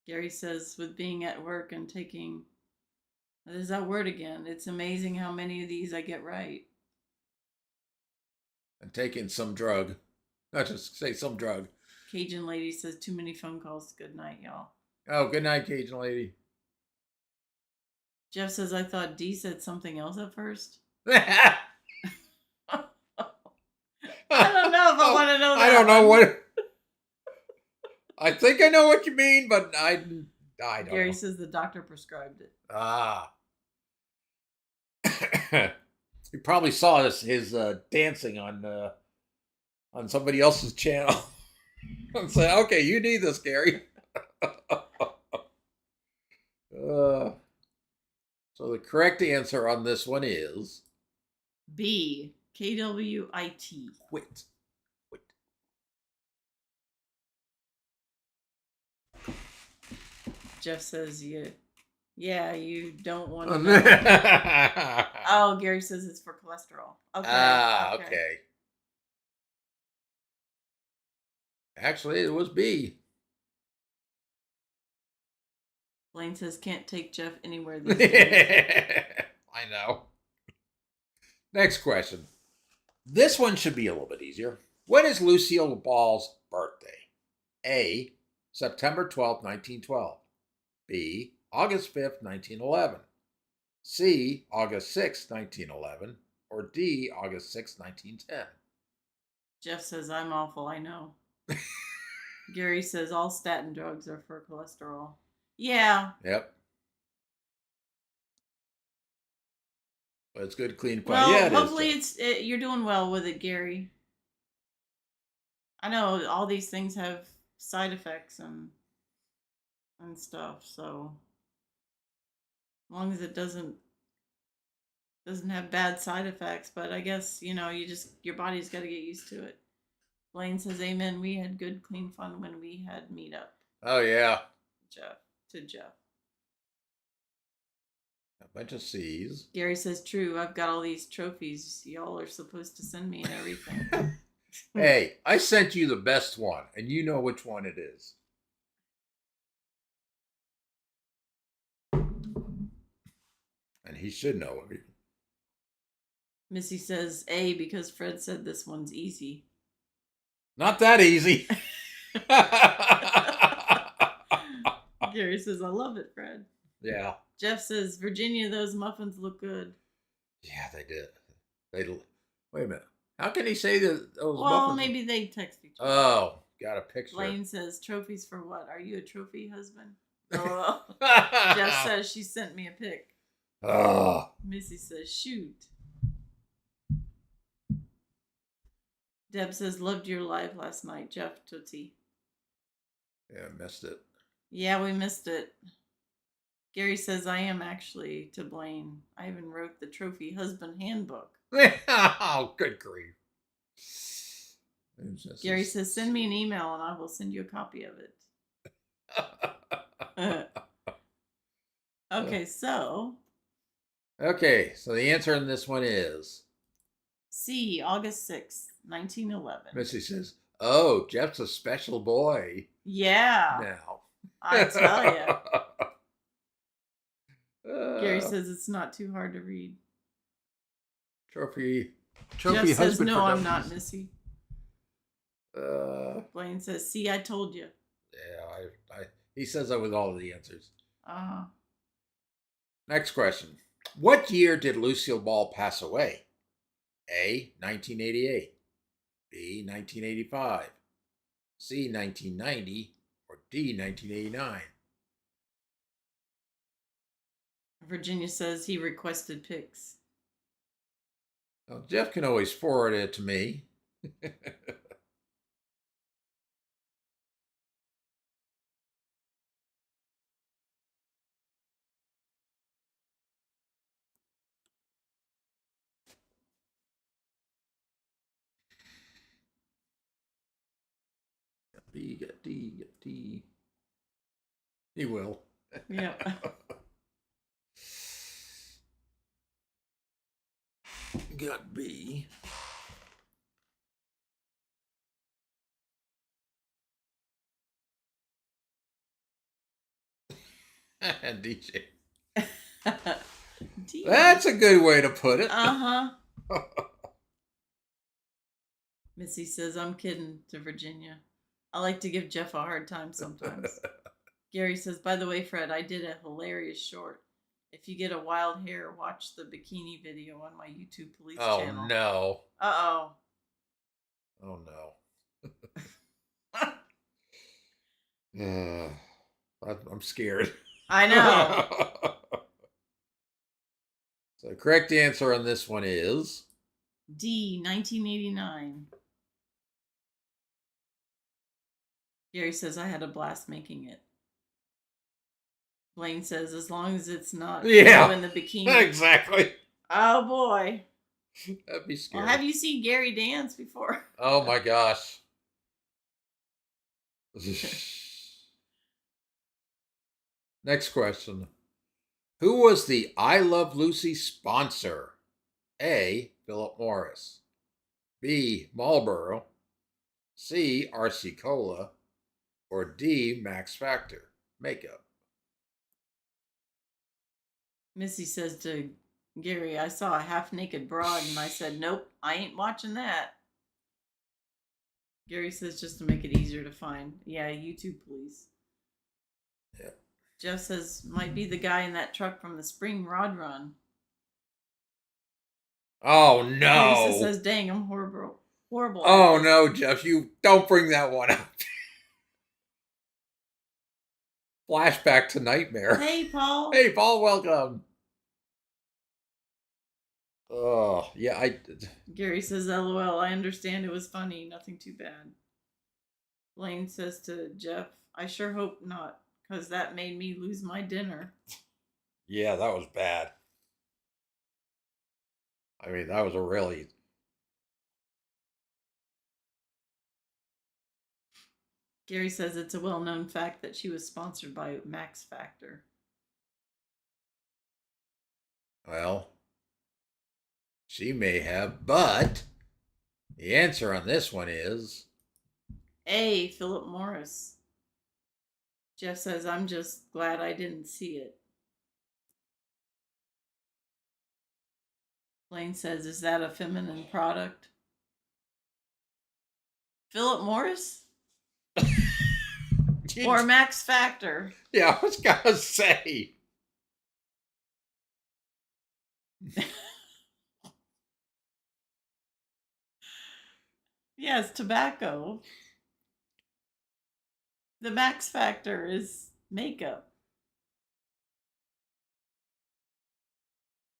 Gary says, with being at work and taking, there's that word again. It's amazing how many of these I get right. And taking some drug. Not just say some drug. Cajun lady says, too many phone calls. Good night, y'all. Oh, good night, Cajun lady. Jeff says, I thought D said something else at first. I don't know if I want to know that. I don't know what. I think I know what you mean, but I don't Gary know. says the doctor prescribed it. Ah. You probably saw his dancing on somebody else's channel. And say, okay, you need this, Gary. So the correct answer on this one is B. Kwit. quit. Jeff says, yeah, you don't want to know. Oh, Gary says it's for cholesterol. Okay. Okay. Actually, it was B. Blaine says, can't take Jeff anywhere these days. I know. Next question. This one should be a little bit easier. When is Lucille Ball's birthday? A. September 12th, 1912. B. August 5th, 1911. C. August 6th, 1911. Or D. August 6th, 1910. Jeff says, I'm awful, I know. Gary says, all statin drugs are for cholesterol. Yeah. Yep. But it's good, clean fun. Well, Yeah, hopefully you're doing well with it, Gary. I know all these things have side effects and stuff, so as long as it doesn't have bad side effects, but I guess, your body's got to get used to it. Blaine says, amen, we had good, clean fun when we had meetup. Oh, yeah. Jeff. A bunch of C's. Gary says, true, I've got all these trophies y'all are supposed to send me and everything. Hey, I sent you the best one, and you know which one it is. And he should know it. Missy says A because Fred said this one's easy. Not that easy. Gary says, I love it, Fred. Yeah. Jeff says, Virginia, those muffins look good. Yeah, they did. Wait a minute. How can he say that those muffins? Well, maybe they text each other. Oh, got a picture. Blaine says, trophies for what? Are you a trophy husband? Oh, Jeff says she sent me a pic. Oh. Missy says, shoot. Deb says, loved your live last night, Jeff Tootsie. Yeah, I missed it. Yeah, we missed it. Gary says, I am actually to blame. I even wrote the trophy husband handbook. Oh, good grief. Gary says, send me an email and I will send you a copy of it. Okay, so the answer in this one is C, August 6th, 1911. Missy says, oh, Jeff's a special boy. Yeah. Now. I tell you. Gary says it's not too hard to read. Trophy Jeff husband. says, no, I'm Productions. not, Missy. Blaine says, see, I told you. Yeah, he says that with all of the answers. Uh-huh. Next question. What year did Lucille Ball pass away? A. 1988. B. 1985. C. 1990. Or D. 1989. Virginia says he requested pics. Well, Jeff can always forward it to me. B, got D, got D. He will. Yep. Got B. DJ. That's a good way to put it. Uh-huh. Missy says, I'm kidding, to Virginia. I like to give Jeff a hard time sometimes. Gary says, by the way, Fred, I did a hilarious short. If you get a wild hair, watch the bikini video on my YouTube police channel. Oh, no. Uh-oh. Oh, no. I'm scared. I know. So the correct answer on this one is D, 1989. Gary says, I had a blast making it. Blaine says, as long as it's not in the bikini. Exactly. Oh, boy. That'd be scary. Well, have you seen Gary dance before? Oh, my gosh. Next question. Who was the I Love Lucy sponsor? A. Philip Morris. B. Marlboro. C. RC Cola. Or D. Max Factor makeup. Missy says to Gary, I saw a half-naked broad, and I said, nope, I ain't watching that. Gary says, just to make it easier to find. Yeah, YouTube police. Yeah. Jeff says, might be the guy in that truck from the spring rod run. Oh, no. Lisa says, dang, I'm horrible. Oh, no, Jeff, you don't bring that one up. Flashback to nightmare. Hey, Paul. Hey, Paul, welcome. Oh, yeah, Gary says, LOL, I understand it was funny. Nothing too bad. Blaine says to Jeff, I sure hope not, because that made me lose my dinner. Yeah, that was bad. I mean, that was a really... Gary says it's a well-known fact that she was sponsored by Max Factor. Well, she may have, but the answer on this one is A. Philip Morris. Jeff says, I'm just glad I didn't see it. Blaine says, is that a feminine product? Philip Morris? Or Max Factor? Yeah, I was gonna say. Yes, tobacco. The Max Factor is makeup.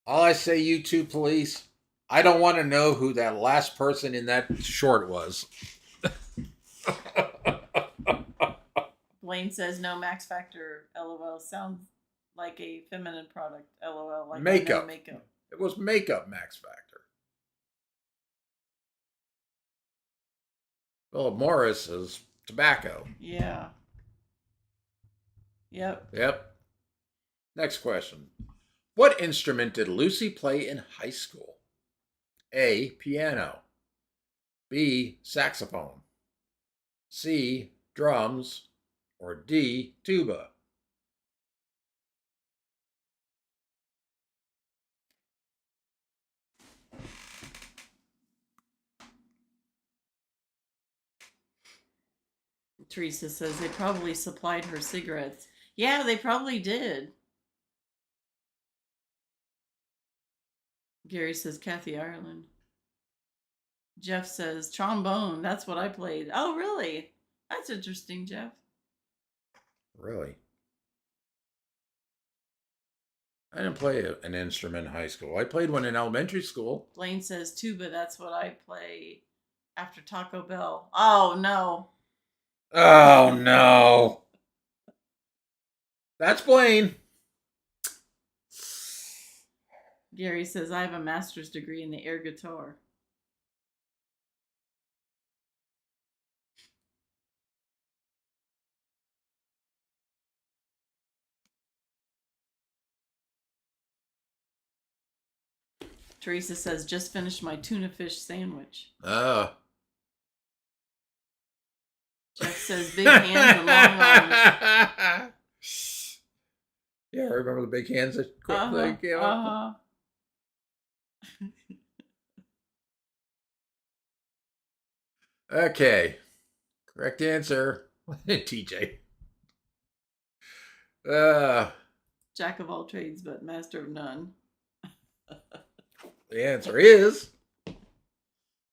All I say, YouTube police, I don't want to know who that last person in that short was. Blaine says no Max Factor. LOL. Sounds like a feminine product. LOL. Like makeup. Makeup. It was makeup Max Factor. Philip Morris is tobacco. Yeah. Yep. Next question. What instrument did Lucy play in high school? A. Piano. B. Saxophone. C. Drums. Or D. Tuba. Teresa says they probably supplied her cigarettes. Yeah, they probably did. Gary says Kathy Ireland. Jeff says trombone. That's what I played. Oh, really? That's interesting, Jeff. Really? I didn't play an instrument in high school. I played one in elementary school. Blaine says tuba. That's what I play after Taco Bell. Oh, no. Oh, no. That's Blaine. Gary says I have a master's degree in the air guitar. Teresa says, just finished my tuna fish sandwich. Oh. Jeff says, big hands and long arms. Yeah, I remember the big hands that they came up. Okay. Correct answer. TJ. Jack of all trades, but master of none. The answer is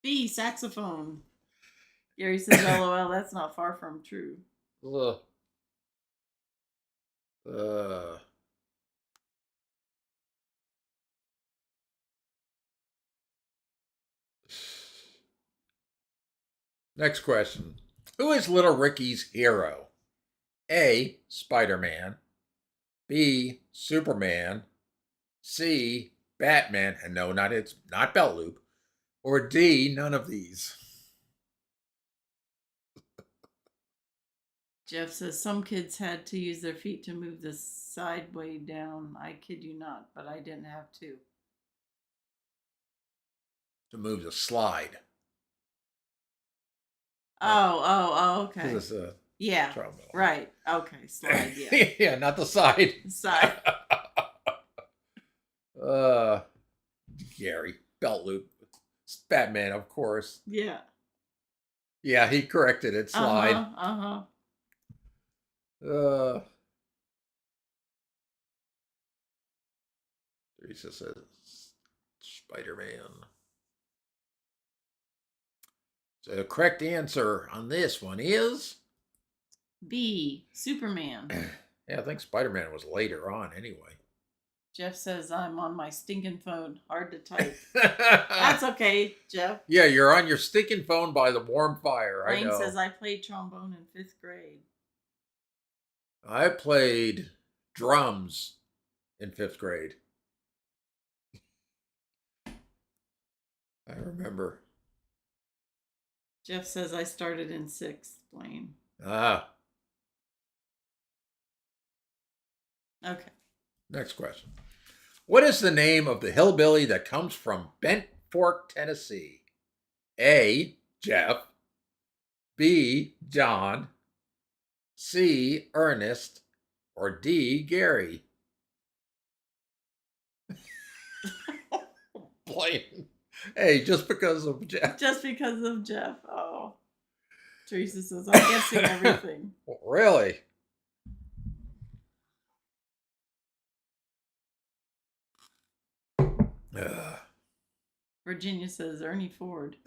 B, saxophone. Gary says, LOL, that's not far from true. Next question. Who is Little Ricky's hero? A, Spider-Man. B, Superman. C, Batman. And no, not Belt Loop. Or D, none of these. Jeff says some kids had to use their feet to move the side way down. I kid you not, but I didn't have to. To move the slide. Oh, okay. This is yeah, trombone. Right. Okay, slide, yeah. Yeah, not the side. Side. Gary, Belt Loop. Batman, of course. Yeah. Yeah, he corrected it. Slide. Teresa says Spider-Man. So the correct answer on this one is B, Superman. Yeah, I think Spider-Man was later on anyway. Jeff says I'm on my stinking phone. Hard to type. That's okay, Jeff. Yeah, you're on your stinking phone by the warm fire. Blaine I know. says I played trombone in 5th grade. I played drums in 5th grade. I remember. Jeff says I started in 6th, Blaine. Ah. Okay. Next question. What is the name of the hillbilly that comes from Bent Fork, Tennessee? A, Jeff. B, John. C, Ernest. Or D, Gary? Blaine. Hey, just because of Jeff. Just because of Jeff. Oh. Teresa says I'm guessing everything. Really? Virginia says Ernie Ford.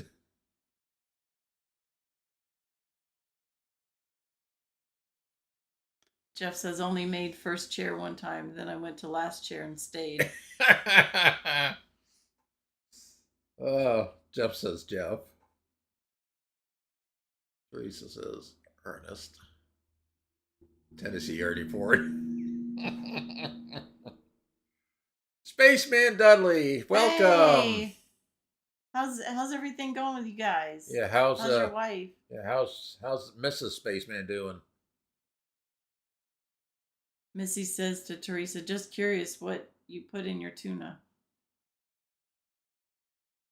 Jeff says only made first chair one time, then I went to last chair and stayed. Oh, Jeff says Jeff. Teresa says Ernest. Tennessee Ernie Ford. Spaceman Dudley, welcome. Hey. How's everything going with you guys? Yeah, how's your wife? Yeah, how's Mrs. Spaceman doing? Missy says to Teresa, just curious what you put in your tuna.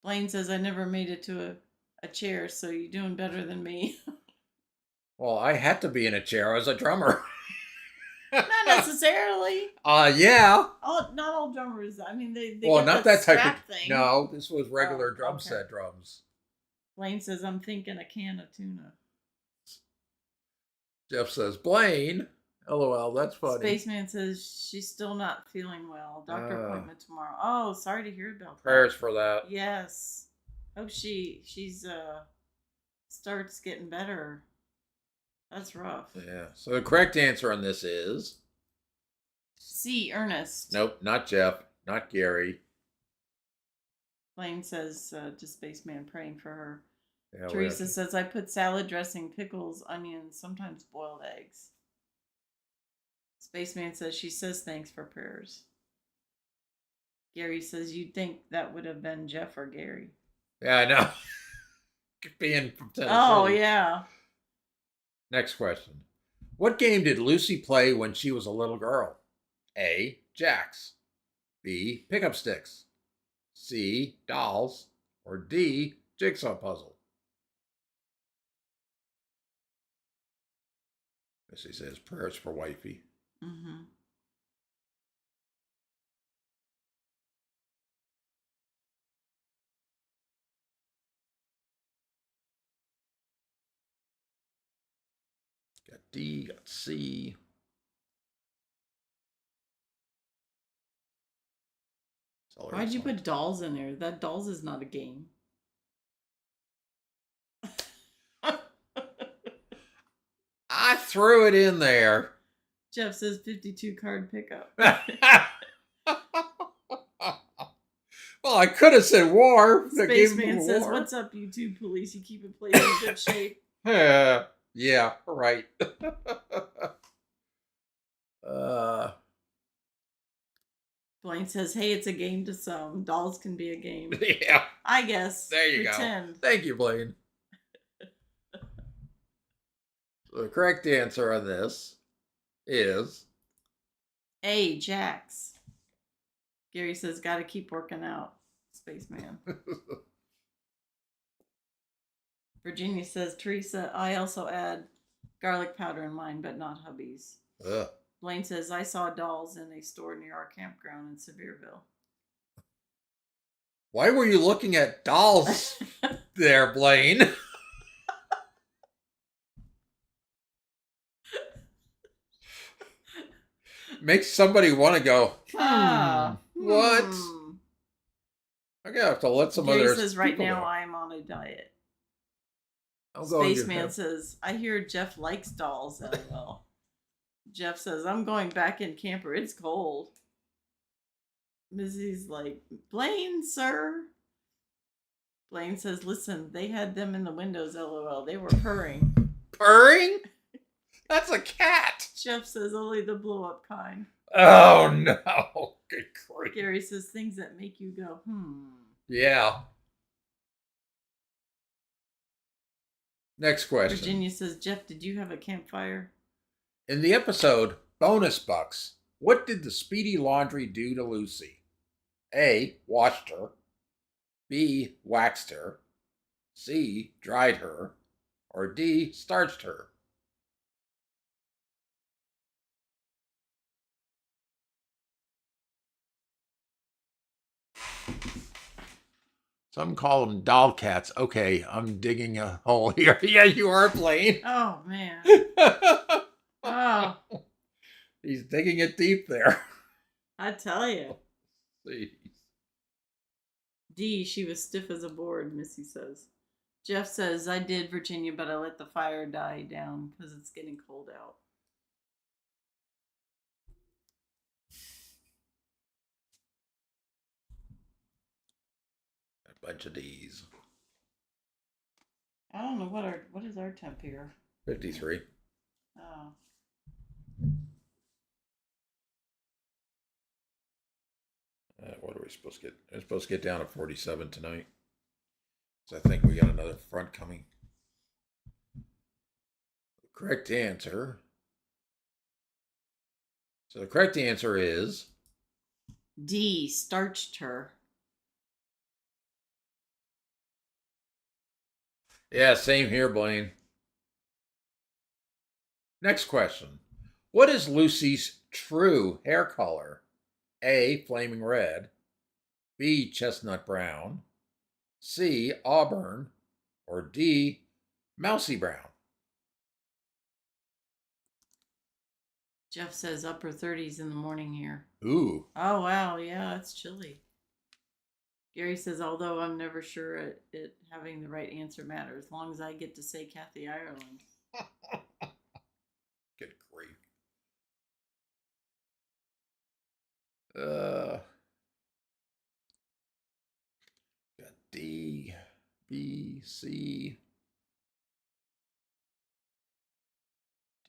Blaine says I never made it to a chair, so you're doing better than me. Well, I had to be in a chair. I was a drummer. Not necessarily. Yeah. Not all drummers. I mean, they well, get not that type of thing. No, this was regular drum okay. set drums. Blaine says I'm thinking a can of tuna. Jeff says Blaine. LOL, that's funny. Spaceman says she's still not feeling well. Doctor appointment tomorrow. Oh, sorry to hear about that. Prayers for that. Yes. Hope she's starts getting better. That's rough. Yeah. So the correct answer on this is C. Ernest. nope, not Jeff, not Gary. Blaine says to Spaceman praying for her. Yeah, Teresa says I put salad dressing, pickles, onions, sometimes boiled eggs. Spaceman says she says thanks for prayers. Gary says you'd think that would have been Jeff or Gary. Yeah, I know. Being from Tennessee. Oh, yeah. Next question. What game did Lucy play when she was a little girl? A. Jacks. B. Pickup sticks. C. Dolls. Or D. Jigsaw puzzle. Missy says prayers for wifey. Mm-hmm. Got D, got C. Why'd you put dolls in there? That dolls is not a game. I threw it in there. Jeff says 52 card pickup. Well, I could have said war. Spaceman says, "What's up, YouTube police? You keep a place in good shape." Yeah, right. Blaine says, "Hey, it's a game to some. Dolls can be a game." Yeah. I guess. There you Pretend. go. Thank you, Blaine. So the correct answer on this is A. Jax. Gary says, "Gotta keep working out." Spaceman. Virginia says, "Teresa, I also add garlic powder in mine, but not hubby's." Ugh. Blaine says, "I saw dolls in a store near our campground in Sevierville." Why were you looking at dolls there, Blaine? Makes somebody want to go, what? I'm going to have to let some Gary other says, "Right people now know. I'm on a diet." I'm going to Spaceman says, "I hear Jeff likes dolls." LOL. Jeff says, "I'm going back in camper. It's cold." Missy's like, "Blaine, sir." Blaine says, "Listen, they had them in the windows. LOL. They were purring." Purring? That's a cat. Jeff says, "Only the blow up kind." Oh, no. Good grief. Gary says, "Things that make you go, Yeah. Next question. Virginia says, "Jeff, did you have a campfire?" In the episode Bonus Bucks, what did the Speedy Laundry do to Lucy? A. Washed her. B. Waxed her. C. Dried her. Or D. Starched her. Some call them doll cats. Okay, I'm digging a hole here. Yeah, you are, Blaine. Oh, man. Oh, He's digging it deep there. I tell you. See. D, she was stiff as a board, Missy says. Jeff says, "I did, Virginia, but I let the fire die down because it's getting cold out." A bunch of D's. I don't know what is our temp here. 53. Oh. What are we supposed to get? We're supposed to get down to 47 tonight. So I think we got another front coming. The correct answer. So the correct answer is D, starched her. yeah, same here, Blaine. Next question. What is Lucy's true hair color? A, flaming red. B, chestnut brown. C, auburn. Or D, mousy brown. Jeff says upper 30s in the morning here. Ooh. Oh, wow. Yeah, it's chilly. Gary says, although I'm never sure it having the right answer matters, as long as I get to say Kathy Ireland. Good grief. Got D, B, C,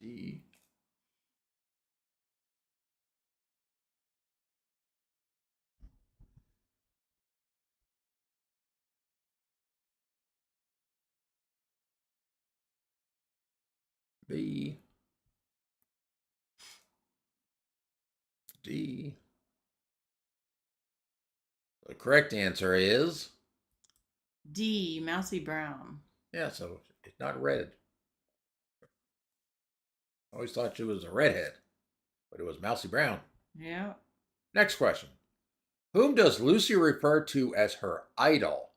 D. B, D. The correct answer is D, Mousy Brown. yeah, so it's not red. I always thought she was a redhead, but it was Mousy Brown. Yeah. Next question. Whom does Lucy refer to as her idol,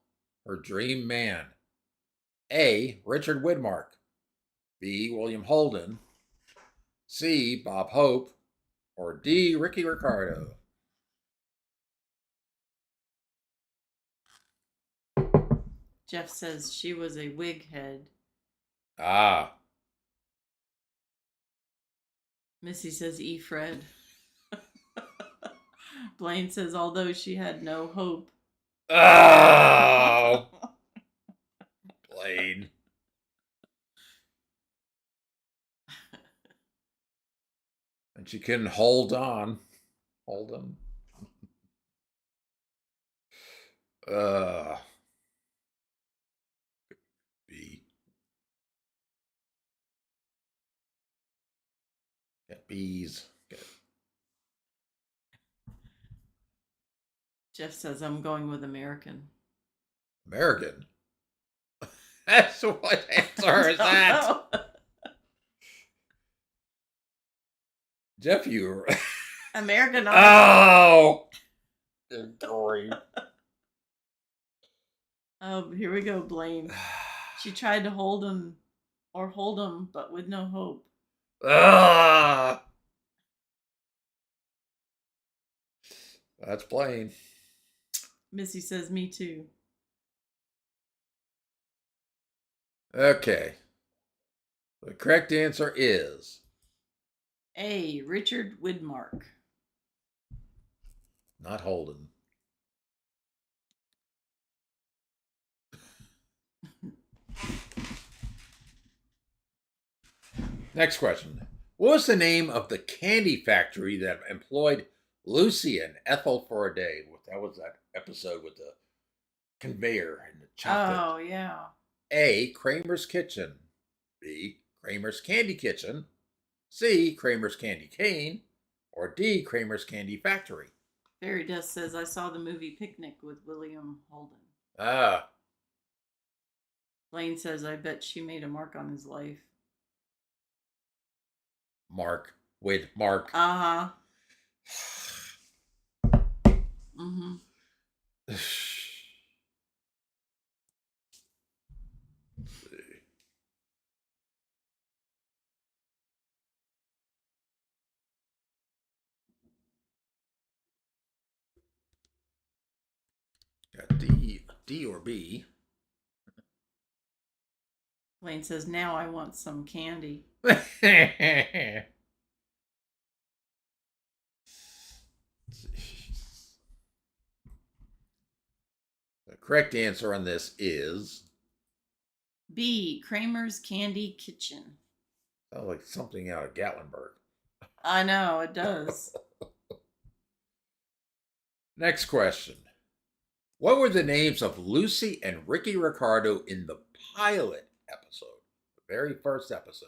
her dream man? A. Richard Widmark. B. William Holden. C. Bob Hope. Or D. Ricky Ricardo. Jeff says she was a wig head. Ah. Missy says E. Fred. Blaine says although she had no hope. Oh. Blaine. And she couldn't hold on. Hold him. B. Got B's. Got Jeff says I'm going with American. American. That's what answer is that? Jeff, you. American. Oh. Good grief. Oh, here we go, Blaine. She tried to hold him, but with no hope. That's Blaine. Missy says, me too. Okay. The correct answer is A. Richard Widmark. not Holden. Next question. What was the name of the candy factory that employed Lucy and Ethel for a day? That was that episode with the conveyor and the chocolate. Oh, yeah. A. Kramer's Kitchen. B. Kramer's Candy Kitchen. C. Kramer's Candy Cane. Or D. Kramer's Candy Factory. Fairy Dust says, I saw the movie Picnic with William Holden. Ah. Blaine says, I bet she made a mark on his life. Mark. With Mark. Uh-huh. Mm-hmm. Got D or B. Blaine says, now I want some candy. The correct answer on this is B. Kramer's Candy Kitchen. sounds like something out of Gatlinburg. I know, it does. Next question. What were the names of Lucy and Ricky Ricardo in the pilot episode? The very first episode.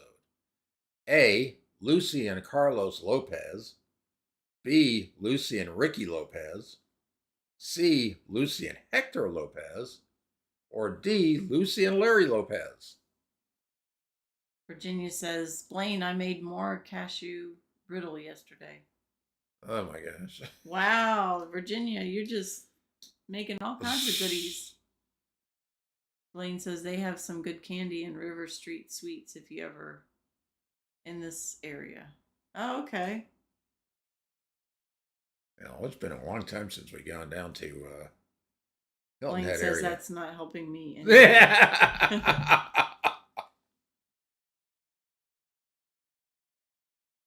A. Lucy and Carlos Lopez. B. Lucy and Ricky Lopez. C. Lucy and Hector Lopez. Or D. Lucy and Larry Lopez. Virginia says, Blaine, I made more cashew brittle yesterday. Oh my gosh. Wow, Virginia, you're just making all kinds of goodies. Blaine says they have some good candy in River Street Sweets if you ever in this area. Oh, okay. You know, it's been a long time since we gone down to Hilton Blaine Head says area. that's not helping me anymore.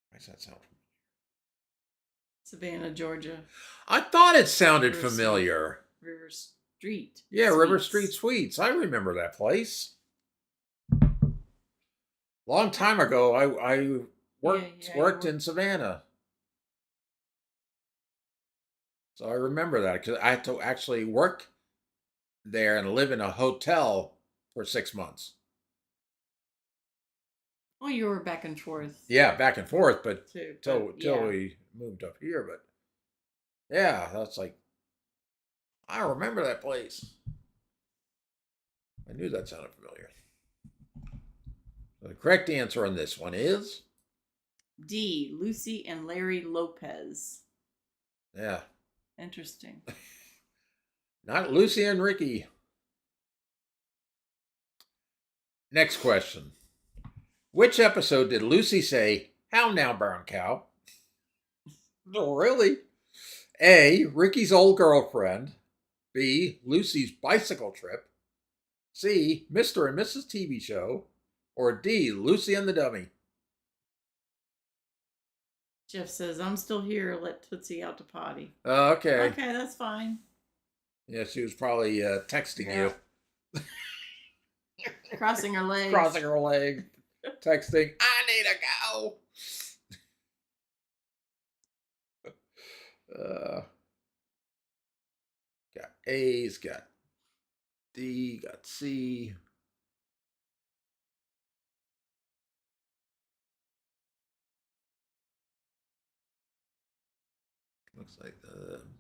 Why does that sound familiar? Savannah, Georgia. I thought it sounded River familiar. River Street. Yeah, River Suites. Street Suites. I remember that place. Long time ago, I worked you in Savannah. So I remember that because I had to actually work there and live in a hotel for 6 months. Oh, you were back and forth. Yeah, back and forth, but Too. till Yeah. we moved up here. But yeah, that's like I remember that place. I knew that sounded familiar. So the correct answer on this one is D. Lucy and Larry Lopez. yeah, Interesting. not Lucy and Ricky. Next question. Which episode did Lucy say, "How now, brown cow"? Oh, really? A. Ricky's old girlfriend. B. Lucy's bicycle trip. C. Mr. and Mrs. TV show. Or D. Lucy and the Dummy. Jeff says, I'm still here. Let Tootsie out to potty. Okay. Okay, that's fine. Yeah, she was probably texting you. Crossing her legs. Crossing her leg. Texting, I need to go. Got A's, got D, got C. Looks like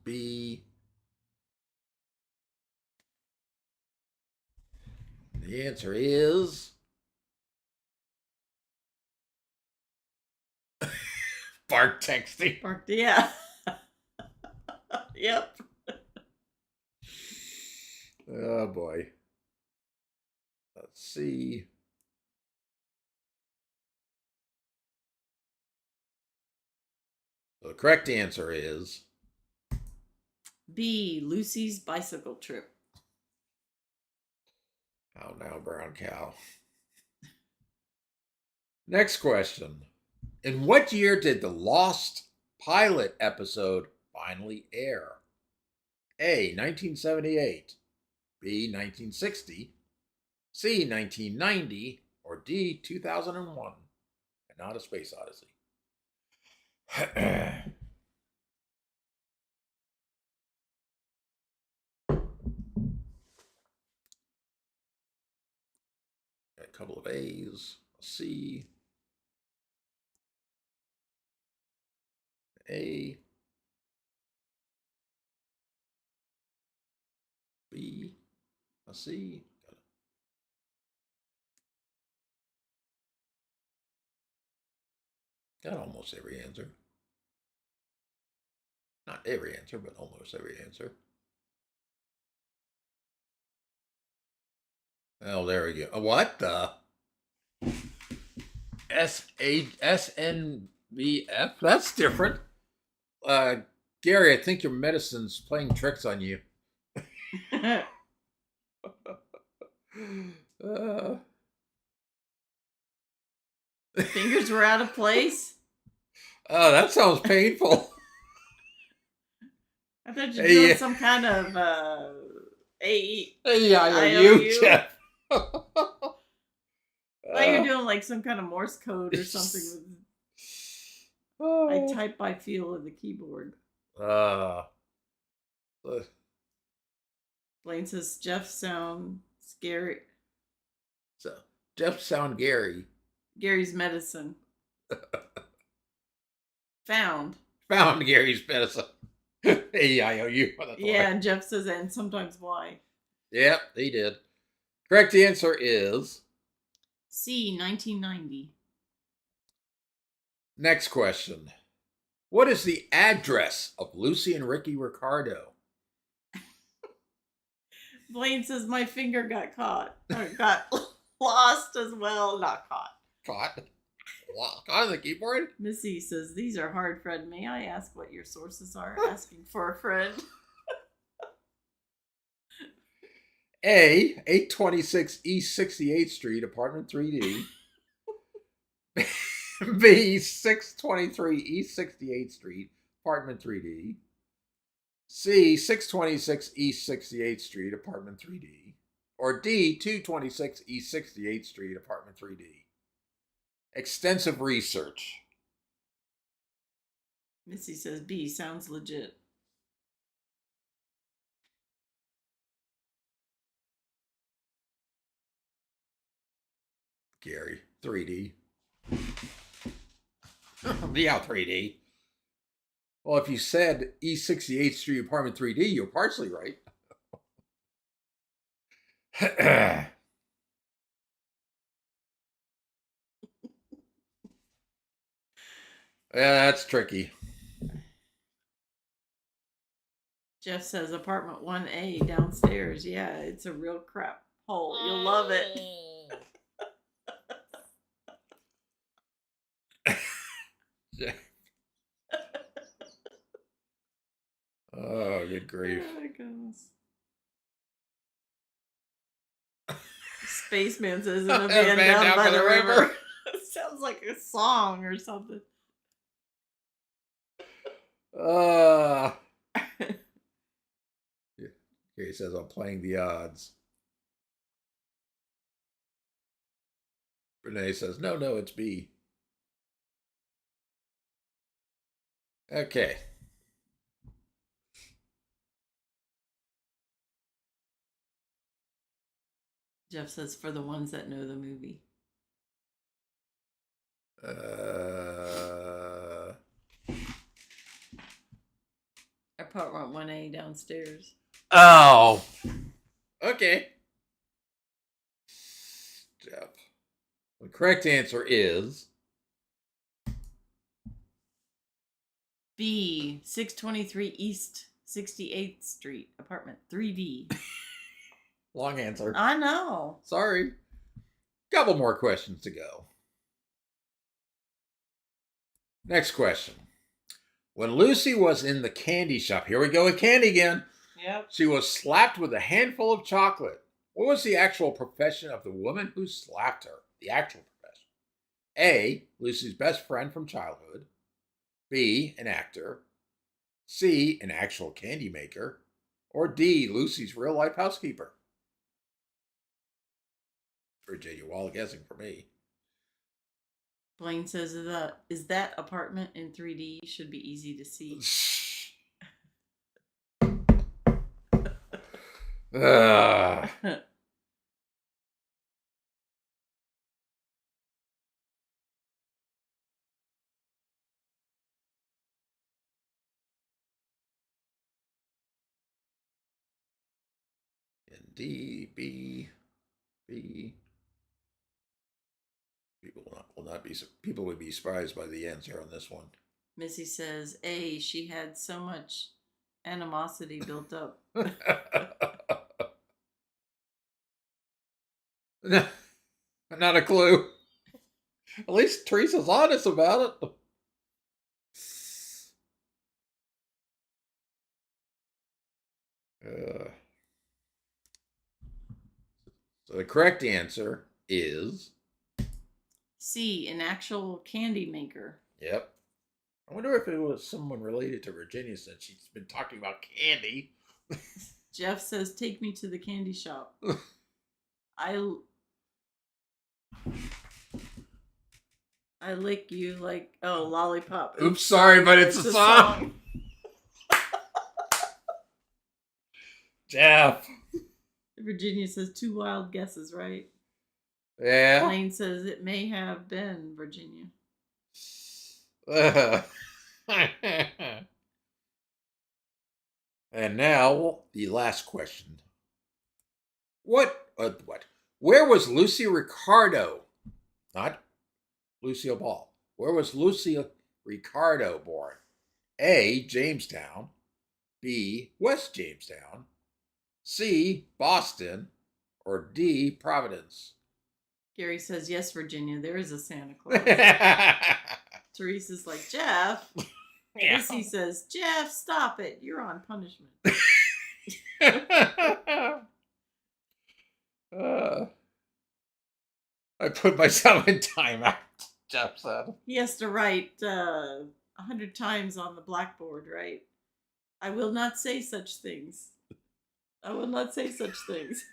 B. The answer is Bart texting. Bart, yeah. Yep. Oh boy. Let's see. So the correct answer is B. Lucy's bicycle trip. Oh, now, brown cow. Next question. In what year did the Lost pilot episode finally air? A. 1978. B. 1960. C. 1990. Or D. 2001. And not a Space Odyssey. Got a couple of A's, a C, A, B, a C. Got almost every answer. Not every answer, but almost every answer. Oh, there we go. What the? SNBF? That's different. Gary, I think your medicine's playing tricks on you. Fingers were out of place. Oh, that sounds painful. I thought you were doing some kind of AEIOU, Jeff. I thought you were doing like some kind of Morse code or something. I type by feel of the keyboard. Blaine says Jeff sound scary. So Jeff sound Gary. Gary's medicine. Found Gary's medicine. AEIOU. Yeah, and Jeff says and sometimes why. Yep, he did. Correct answer is C, 1990. Next question. What is the address of Lucy and Ricky Ricardo? Blaine says my finger got caught. Or got lost as well. Not caught. Caught. on the keyboard. Missy says, these are hard, Fred. May I ask what your sources are? Asking for a friend. A, 826 East 68th Street, apartment 3D. B, 623 East 68th Street, apartment 3D. C, 626 East 68th Street, apartment 3D. Or D, 226 East 68th Street, apartment 3D. Extensive research. Missy says B, sounds legit. Gary, 3D. Yeah, 3D. Well, if you said East 68th Street, apartment 3D, you're partially right. Yeah, that's tricky. Jeff says apartment 1A downstairs. Yeah, it's a real crap hole. You'll love it. Oh, good grief. Oh my goodness. Spaceman says in a van down by the river. It sounds like a song or something. He says I'm playing the odds. Renee says, no, it's B. Okay. Jeff says for the ones that know the movie. Apartment 1A downstairs. Oh. Okay. Jeff. The correct answer is B, 623 East 68th Street, apartment 3D. long answer. I know. Sorry. Couple more questions to go. Next question. When Lucy was in the candy shop, here we go with candy again. Yep. She was slapped with a handful of chocolate. What was the actual profession of the woman who slapped her? The actual profession. A, Lucy's best friend from childhood. B, an actor. C, an actual candy maker. Or D, Lucy's real-life housekeeper. Virginia Wall guessing for me. Blaine says is that apartment in 3D should be easy to see. D, B. People would be surprised by the answer on this one. Missy says A, she had so much animosity built up. Not a clue. At least Teresa's honest about it. So the correct answer is C, an actual candy maker. Yep. I wonder if it was someone related to Virginia since she's been talking about candy. Jeff says, take me to the candy shop. I lick you like, lollipop. Oops, sorry, but it's a song. Jeff. Virginia says 2 wild guesses, right? Yeah. Blaine says it may have been Virginia. And now the last question. What? Where was Lucy Ricardo? Not Lucille Ball. Where was Lucy Ricardo born? A, Jamestown. B, West Jamestown. C, Boston. Or D, Providence. Gary says, yes, Virginia, there is a Santa Claus. Teresa's like, Jeff. Yeah. Missy says, Jeff, stop it. You're on punishment. I put myself in timeout, Jeff said. He has to write 100 times on the blackboard, right? I will not say such things. I will not say such things.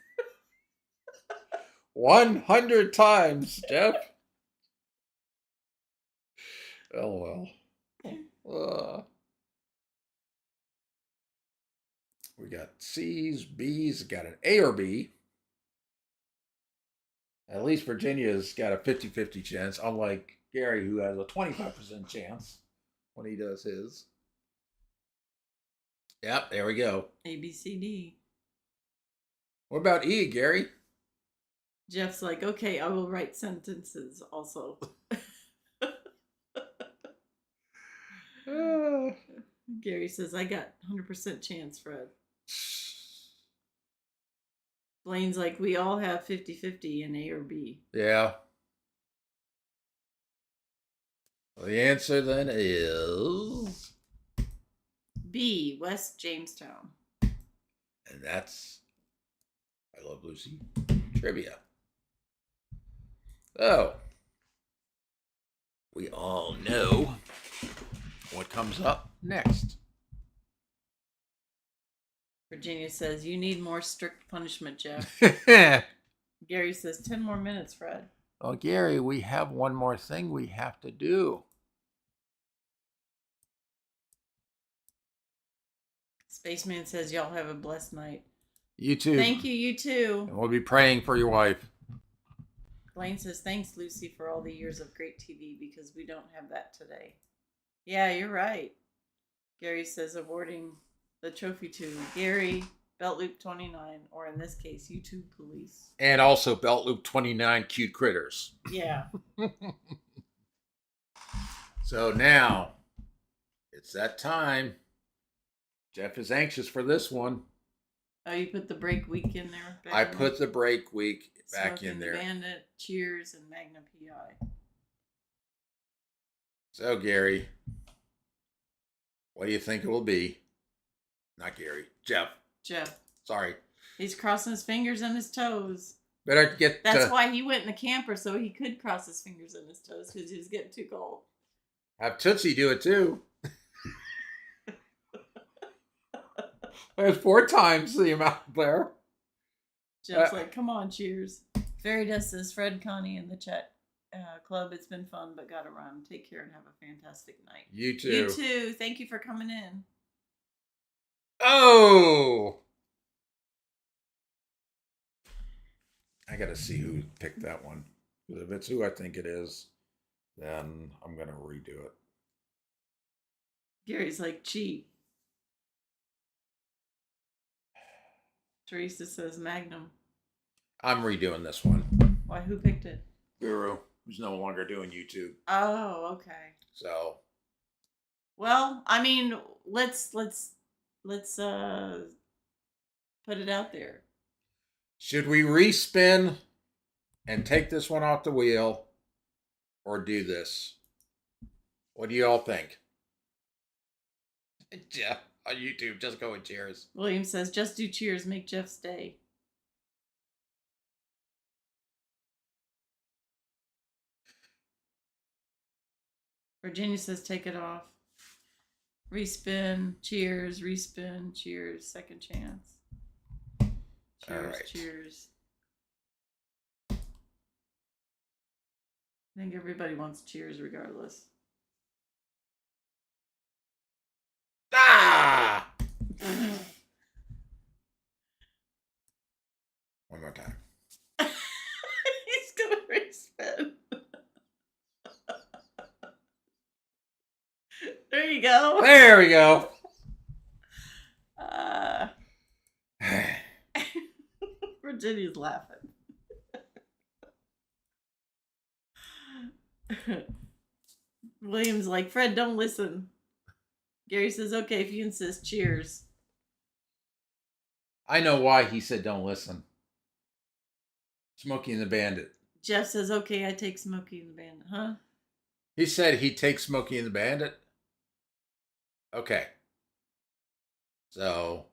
100 times, Jeff. Oh, well. We got C's, B's, got an A or B. At least Virginia's got a 50-50 chance, unlike Gary, who has a 25% chance when he does his. Yep, there we go. A, B, C, D. What about E, Gary? Jeff's like, okay, I will write sentences also. Gary says, I got 100% chance, Fred. Blaine's like, we all have 50-50 in A or B. Yeah. Well, the answer then is B, West Jamestown. And that's I Love Lucy trivia. So, we all know what comes up next. Virginia says, you need more strict punishment, Jeff. Gary says, 10 more minutes, Fred. Oh, Gary, we have one more thing we have to do. Spaceman says, y'all have a blessed night. You too. Thank you, you too. And we'll be praying for your wife. Blaine says, thanks, Lucy, for all the years of great TV, because we don't have that today. Yeah, you're right. Gary says, awarding the trophy to Gary, Belt Loop 29, or in this case, YouTube Police. And also Belt Loop 29 Cute Critters. Yeah. So now, it's that time. Jeff is anxious for this one. Oh, you put the break week in there? I put the break week back in there. Bandit, Cheers, and Magna PI. So, Gary, what do you think it will be? Not Gary. Jeff. Sorry. He's crossing his fingers and his toes. Better get That's why he went in the camper, so he could cross his fingers and his toes, because he was getting too cold. Have Tootsie do it, too. There's 4 times the amount there. Jeff's like, come on, Cheers. Fairy Dust says, Fred, Connie, and the chat club. It's been fun, but gotta run. Take care and have a fantastic night. You too. You too. Thank you for coming in. Oh! I gotta see who picked that one. If it's who I think it is, then I'm gonna redo it. Gary's like, cheat. Teresa says Magnum. I'm redoing this one. Why? Who picked it? Guru, who's no longer doing YouTube. Oh, okay. So, well, I mean, let's put it out there. should we respin and take this one off the wheel, or do this? What do you all think? Jeff on YouTube, just go with Cheers. William says, just do Cheers, make Jeff stay. Virginia says, take it off. Respin, Cheers, respin, Cheers, second chance. Cheers, all right. Cheers. I think everybody wants Cheers regardless. Ah! One more time. He's gonna respin. There you go. There we go. Virginia's laughing. William's like, Fred, don't listen. Gary says, okay, if you insist, Cheers. I know why he said don't listen. Smokey and the Bandit. Jeff says, okay, I take Smokey and the Bandit. Huh? He said he takes Smokey and the Bandit. Okay. So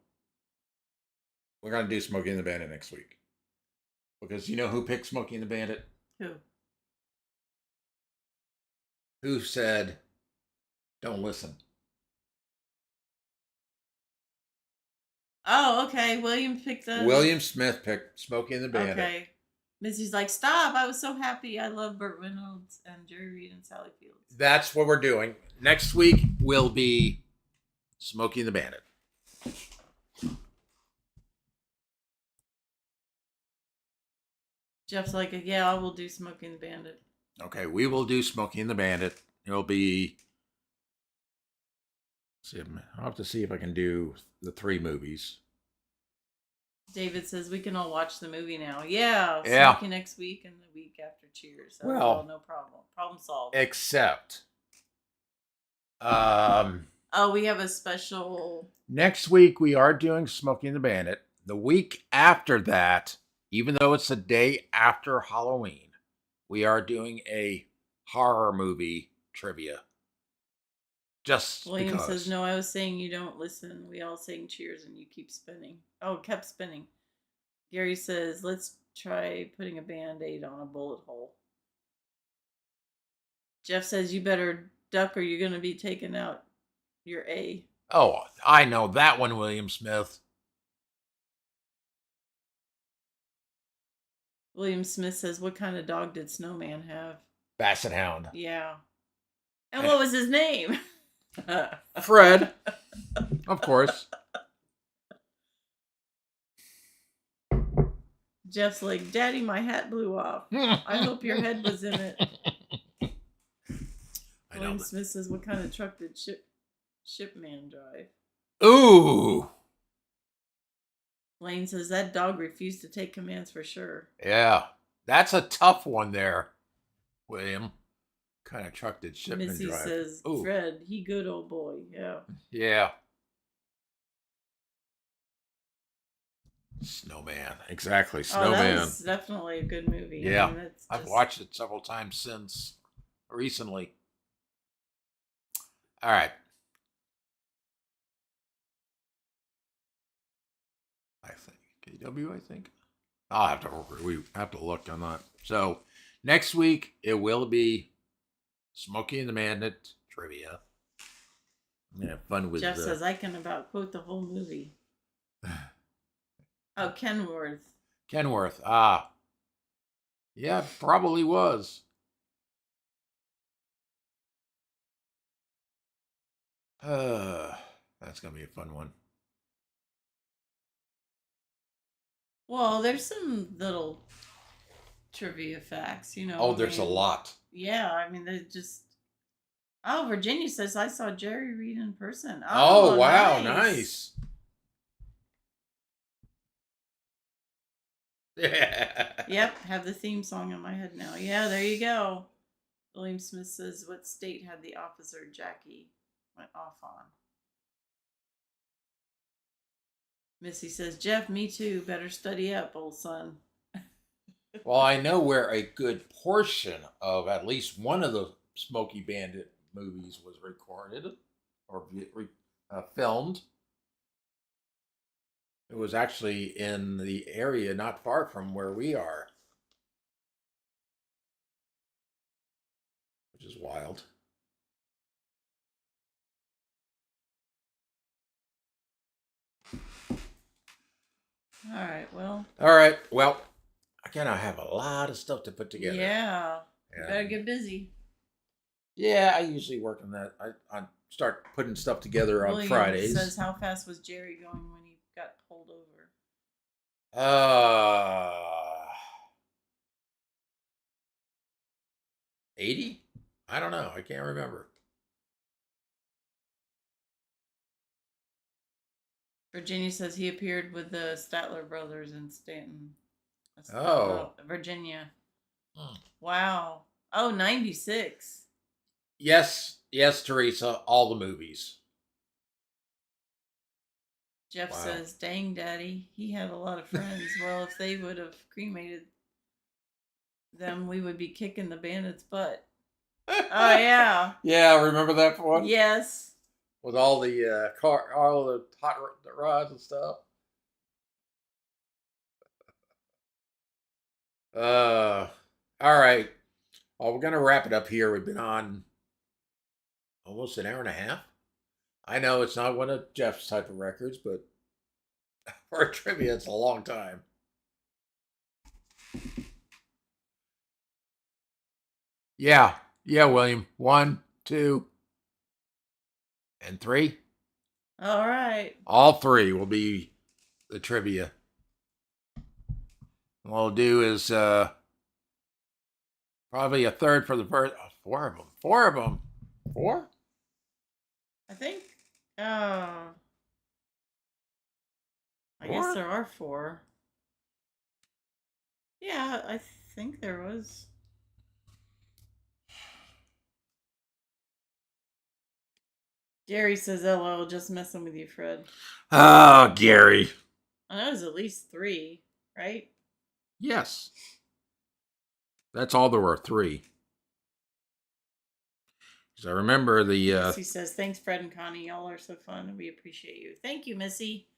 we're going to do Smokey and the Bandit next week. Because you know who picked Smokey and the Bandit? Who? Who said, don't listen? Oh, okay. William picked the. William Smith picked Smokey and the Bandit. Okay. Missy's like, stop. I was so happy. I love Burt Reynolds and Jerry Reed and Sally Fields. That's what we're doing. Next week will be Smokey and the Bandit. Jeff's like, yeah, I will do Smokey and the Bandit. Okay, we will do Smokey and the Bandit. It'll be. See, I'll have to see if I can do the 3 movies. David says we can all watch the movie now. Yeah. Yeah. Smokey next week and the week after Cheers. So, Well, no problem. Problem solved. Except. Oh, we have a special. Next week we are doing Smokey and the Bandit. The week after that, even though it's the day after Halloween, we are doing a horror movie trivia. Just William because. says, no, I was saying you don't listen. We all sang Cheers and you keep spinning. Oh, kept spinning. Gary says, let's try putting a Band-Aid on a bullet hole. Jeff says, you better duck or you're going to be taking out your A. Oh, I know that one, William Smith. William Smith says, what kind of dog did Snowman have? Basset Hound. Yeah. And what was his name? Fred. Of course. Jeff's like, Daddy, my hat blew off. I hope your head was in it. William Smith says, what kind of truck did Shipman drive? Ooh. Lane says, that dog refused to take commands for sure. Yeah. That's a tough one there, William. Kind of truck did Shipman Missy drive? says, Ooh. Fred, he good old boy. Yeah. Yeah. Snowman. Exactly. Snowman. Oh, that was definitely a good movie. Yeah. I mean, I've watched it several times since recently. All right. I think KW, I think. We have to look on that. So next week it will be Smokey and the Bandit trivia. Yeah, fun with Jeff says I can about quote the whole movie. Oh, Kenworth. Kenworth. Yeah, probably was. That's gonna be a fun one. Well, there's some little trivia facts, you know. Oh, there's a lot. Yeah, I mean, they just. Oh, Virginia says I saw Jerry Reed in person. Oh wow, nice. Yep, have the theme song in my head now. Yeah, there you go. William Smith says, what state had the officer Jackie went off on? Missy says, Jeff, me too. Better study up, old son. Well, I know where a good portion of at least one of the Smokey Bandit movies was recorded or filmed. It was actually in the area not far from where we are, which is wild. All right, well, again, I have a lot of stuff to put together. Yeah. You better get busy. Yeah, I usually work on that. I start putting stuff together on William Fridays. Says, how fast was Jerry going when he got pulled over? 80? I don't know. I can't remember. Virginia says he appeared with the Statler brothers in Stanton. Virginia. Wow. Oh, 96. Yes, Teresa. All the movies. Jeff says, dang, Daddy, he had a lot of friends. Well, if they would have cremated them, we would be kicking the bandits' butt. Oh yeah. Yeah, remember that one? Yes. With all the all the hot rods and stuff. All right. Well, we're gonna wrap it up here. We've been on almost an hour and a half. I know it's not one of Jeff's type of records, but for a trivia, it's a long time. Yeah, William. 1, 2, and 3. All right. All 3 will be the trivia. What we'll do is probably a third for the first. 4 of them. 4 of them. 4? I think. I guess 4? there are 4. Yeah, I think there was. Jerry says, "LOL, just messing with you, Fred." Oh, Gary. I know there's at least 3, right? Yes. That's all there were, 3. So I remember the. Missy says, "Thanks, Fred and Connie. Y'all are so fun, and we appreciate you." Thank you, Missy.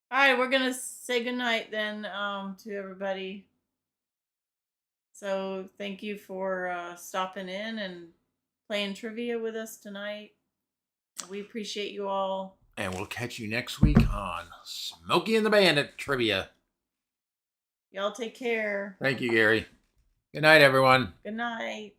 All right, we're gonna say goodnight then to everybody. So thank you for stopping in and playing trivia with us tonight. We appreciate you all. And we'll catch you next week on Smokey and the Bandit Trivia. Y'all take care. Thank you, Gary. Good night, everyone. Good night.